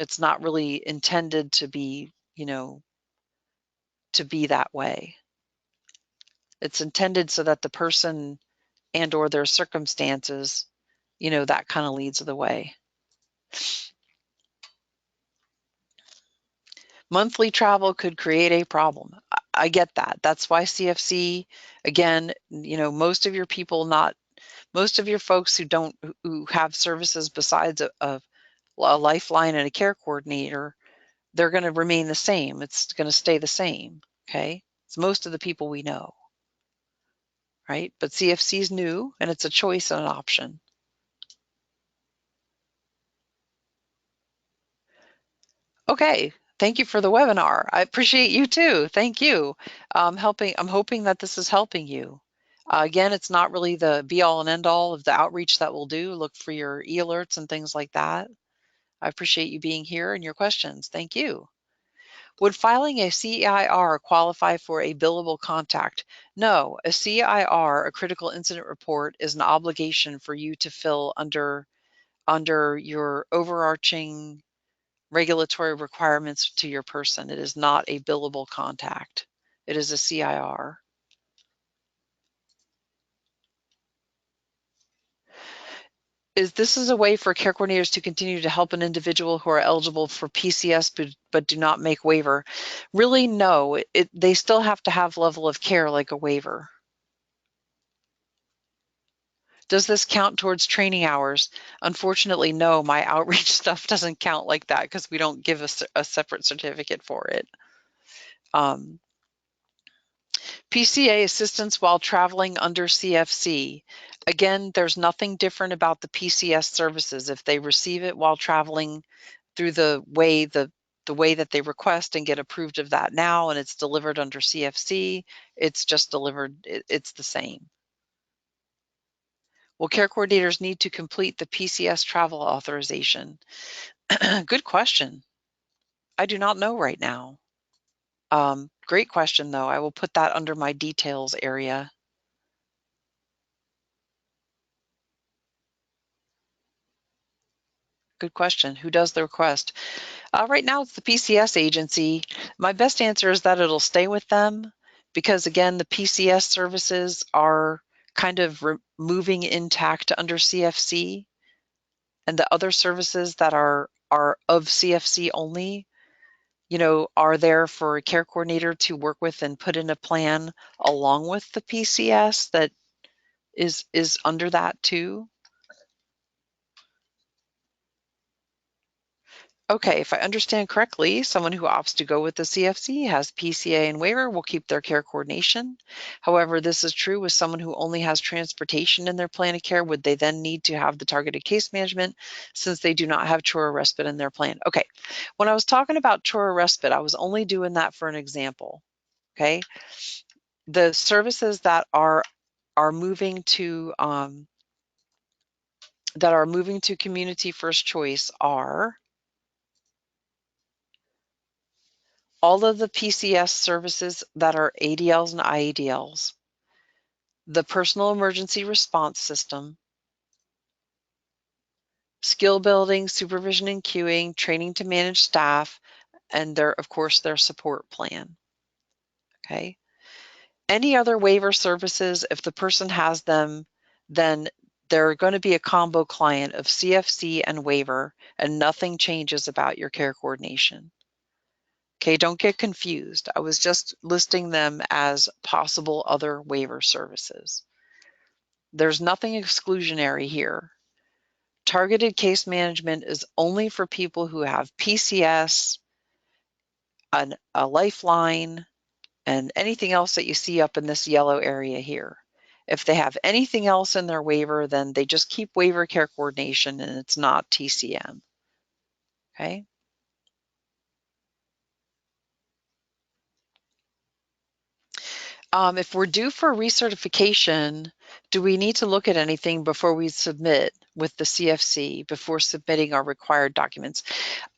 It's not really intended to be, to be that way. It's intended so that the person and or their circumstances, that kind of leads the way. Monthly travel could create a problem. I get that. That's why CFC, again, most of your folks who have services besides a lifeline and a care coordinator, they're going to remain the same. It's going to stay the same. Okay. It's most of the people we know. Right. But CFC is new and it's a choice and an option. Okay. Thank you for the webinar. I appreciate you too. Thank you. I'm hoping that this is helping you. Again, it's not really the be all and end all of the outreach that we'll do. Look for your e-alerts and things like that. I appreciate you being here and your questions. Thank you. Would filing a CIR qualify for a billable contact? No, a CIR, a critical incident report, is an obligation for you to fill under your overarching regulatory requirements to your person. It is not a billable contact. It is a CIR. This is a way for care coordinators to continue to help an individual who are eligible for PCS but do not make waiver? Really, no. They still have to have level of care like a waiver. Does this count towards training hours? Unfortunately, no. My outreach stuff doesn't count like that because we don't give a separate certificate for it. Pca Assistance while traveling under CFC. Again, there's nothing different about the PCS services. If they receive it while traveling through the way the the way that they request and get approved of that now, and it's delivered under CFC, it's just delivered, it's the same. Will care coordinators need to complete the PCS travel authorization? Good question. I do not know right now. Great question, though. I will put that under my details area. Good question. Who does the request? Right now, it's the PCS agency. My best answer is that it'll stay with them because, again, the PCS services are kind of moving intact under CFC, and the other services that are of CFC only, are there for a care coordinator to work with and put in a plan along with the PCS that is under that too. Okay, if I understand correctly, someone who opts to go with the CFC has PCA and waiver will keep their care coordination. However, this is true with someone who only has transportation in their plan of care. Would they then need to have the targeted case management since they do not have chore respite in their plan? Okay, when I was talking about chore respite, I was only doing that for an example. Okay, the services that are moving to community first choice are all of the PCS services that are ADLs and IADLs, the personal emergency response system, skill building, supervision and cueing, training to manage staff, and of course, their support plan. Okay. Any other waiver services, if the person has them, then they're going to be a combo client of CFC and waiver, and nothing changes about your care coordination. Okay, don't get confused. I was just listing them as possible other waiver services. There's nothing exclusionary here. Targeted case management is only for people who have PCS, a lifeline, and anything else that you see up in this yellow area here. If they have anything else in their waiver, then they just keep waiver care coordination and it's not TCM. Okay. If we're due for recertification, do we need to look at anything before we submit with the CFC, before submitting our required documents?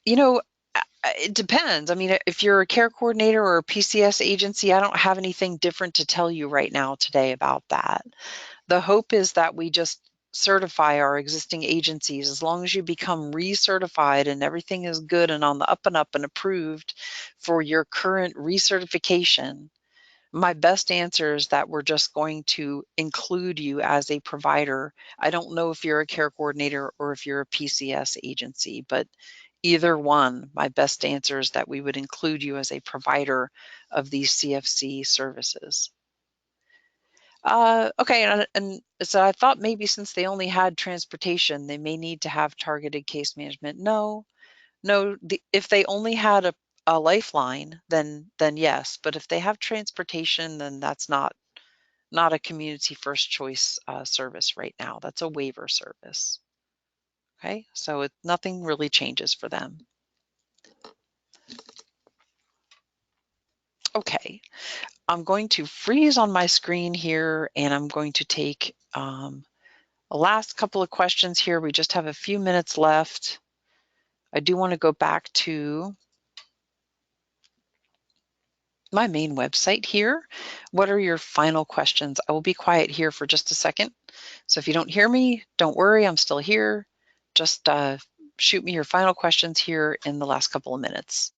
It depends. I mean, if you're a care coordinator or a PCS agency, I don't have anything different to tell you right now today about that. The hope is that we just certify our existing agencies. As long as you become recertified and everything is good and on the up and up and approved for your current recertification, my best answer is that we're just going to include you as a provider. I don't know if you're a care coordinator or if you're a PCS agency, but either one, my best answer is that we would include you as a provider of these CFC services. Okay, and so I thought maybe since they only had transportation, they may need to have targeted case management. No, if they only had a lifeline, then yes. But if they have transportation, then that's not a community first choice service right now. That's a waiver service. Okay, so nothing really changes for them. Okay, I'm going to freeze on my screen here, and I'm going to take the last couple of questions here. We just have a few minutes left. I do want to go back to my main website here. What are your final questions? I will be quiet here for just a second. So if you don't hear me, don't worry, I'm still here. Just shoot me your final questions here in the last couple of minutes.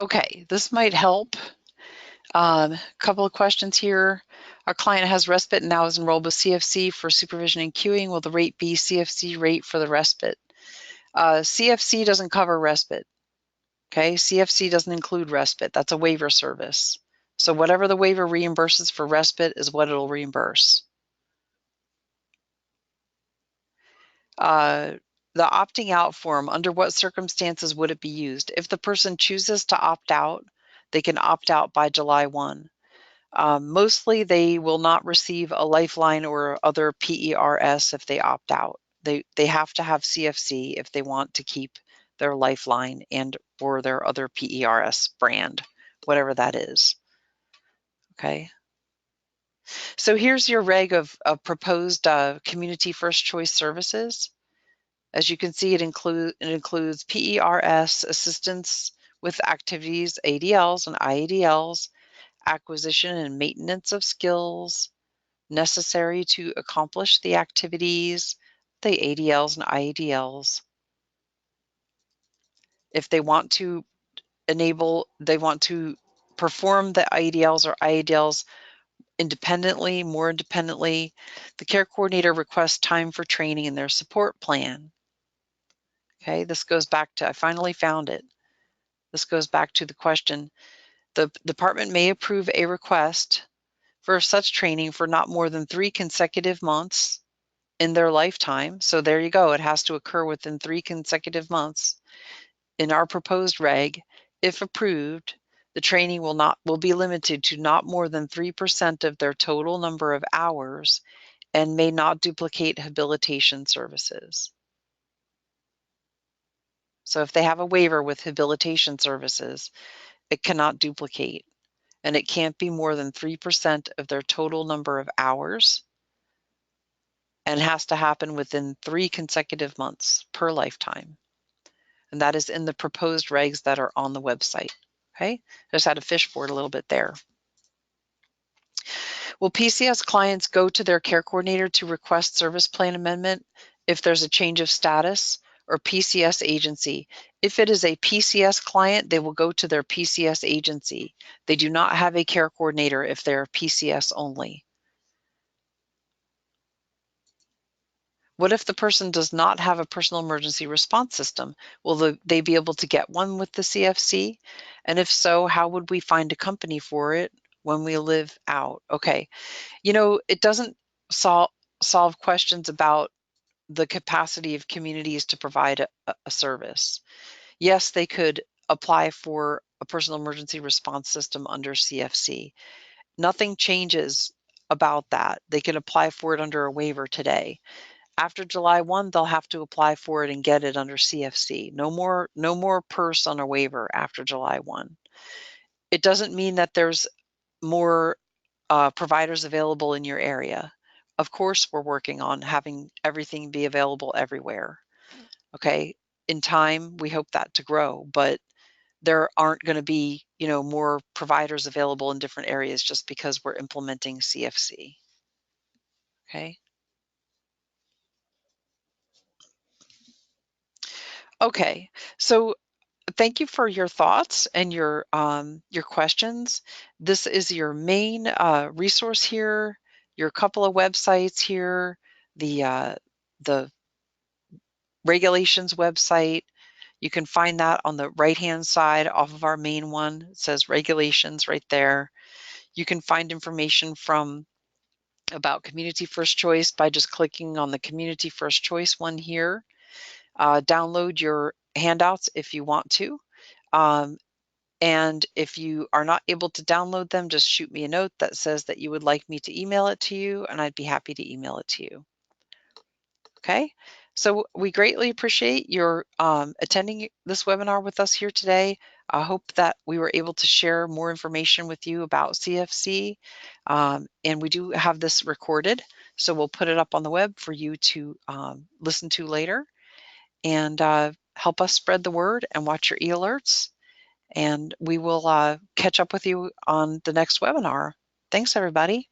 Okay, this might help. Couple of questions here. Our client has respite and now is enrolled with CFC for supervision and cueing. Will the rate be CFC rate for the respite? CFC doesn't cover respite. Okay, CFC doesn't include respite. That's a waiver service. So whatever the waiver reimburses for respite is what it'll reimburse. The opting out form, under what circumstances would it be used? If the person chooses to opt out, they can opt out by July 1. Mostly they will not receive a lifeline or other PERS if they opt out. They have to have CFC if they want to keep their lifeline and or their other PERS brand, whatever that is. Okay. So here's your reg of proposed community first choice services. As you can see, it includes PERS assistance with activities, ADLs and IADLs, acquisition and maintenance of skills necessary to accomplish the activities, the ADLs and IADLs. If they want to perform the IADLs or IADLs more independently, the care coordinator requests time for training in their support plan. Okay, this goes back to, I finally found it. This goes back to the question, the department may approve a request for such training for not more than 3 consecutive months in their lifetime. So there you go. It has to occur within 3 consecutive months. In our proposed reg, if approved, the training will be limited to not more than 3% of their total number of hours and may not duplicate habilitation services. So if they have a waiver with habilitation services, it cannot duplicate, and it can't be more than 3% of their total number of hours, and has to happen within 3 consecutive months per lifetime. And that is in the proposed regs that are on the website. Okay, I just had to fish for it a little bit there. Will PCS clients go to their care coordinator to request service plan amendment if there's a change of status, or PCS agency? If it is a PCS client, they will go to their PCS agency. They do not have a care coordinator if they're PCS only. What if the person does not have a personal emergency response system? Will they be able to get one with the CFC? And if so, how would we find a company for it when we live out? Okay, you know, it doesn't solve questions about the capacity of communities to provide a service. Yes, they could apply for a personal emergency response system under CFC. Nothing changes about that. They can apply for it under a waiver today. After July 1, they'll have to apply for it and get it under CFC. No more PERS on a waiver after July 1. It doesn't mean that there's more providers available in your area. Of course, we're working on having everything be available everywhere. Okay, in time, we hope that to grow, but there aren't going to be, you know, more providers available in different areas just because we're implementing CFC. Okay. Okay, so thank you for your thoughts and your questions. This is your main resource here, your couple of websites here, the regulations website. You can find that on the right-hand side off of our main one. It says regulations right there. You can find information about Community First Choice by just clicking on the Community First Choice one here. Download your handouts if you want to. And if you are not able to download them, just shoot me a note that says that you would like me to email it to you, and I'd be happy to email it to you. Okay, so we greatly appreciate your attending this webinar with us here today. I hope that we were able to share more information with you about CFC, and we do have this recorded, so we'll put it up on the web for you to listen to later, and help us spread the word and watch your e-alerts. And we will catch up with you on the next webinar. Thanks, everybody.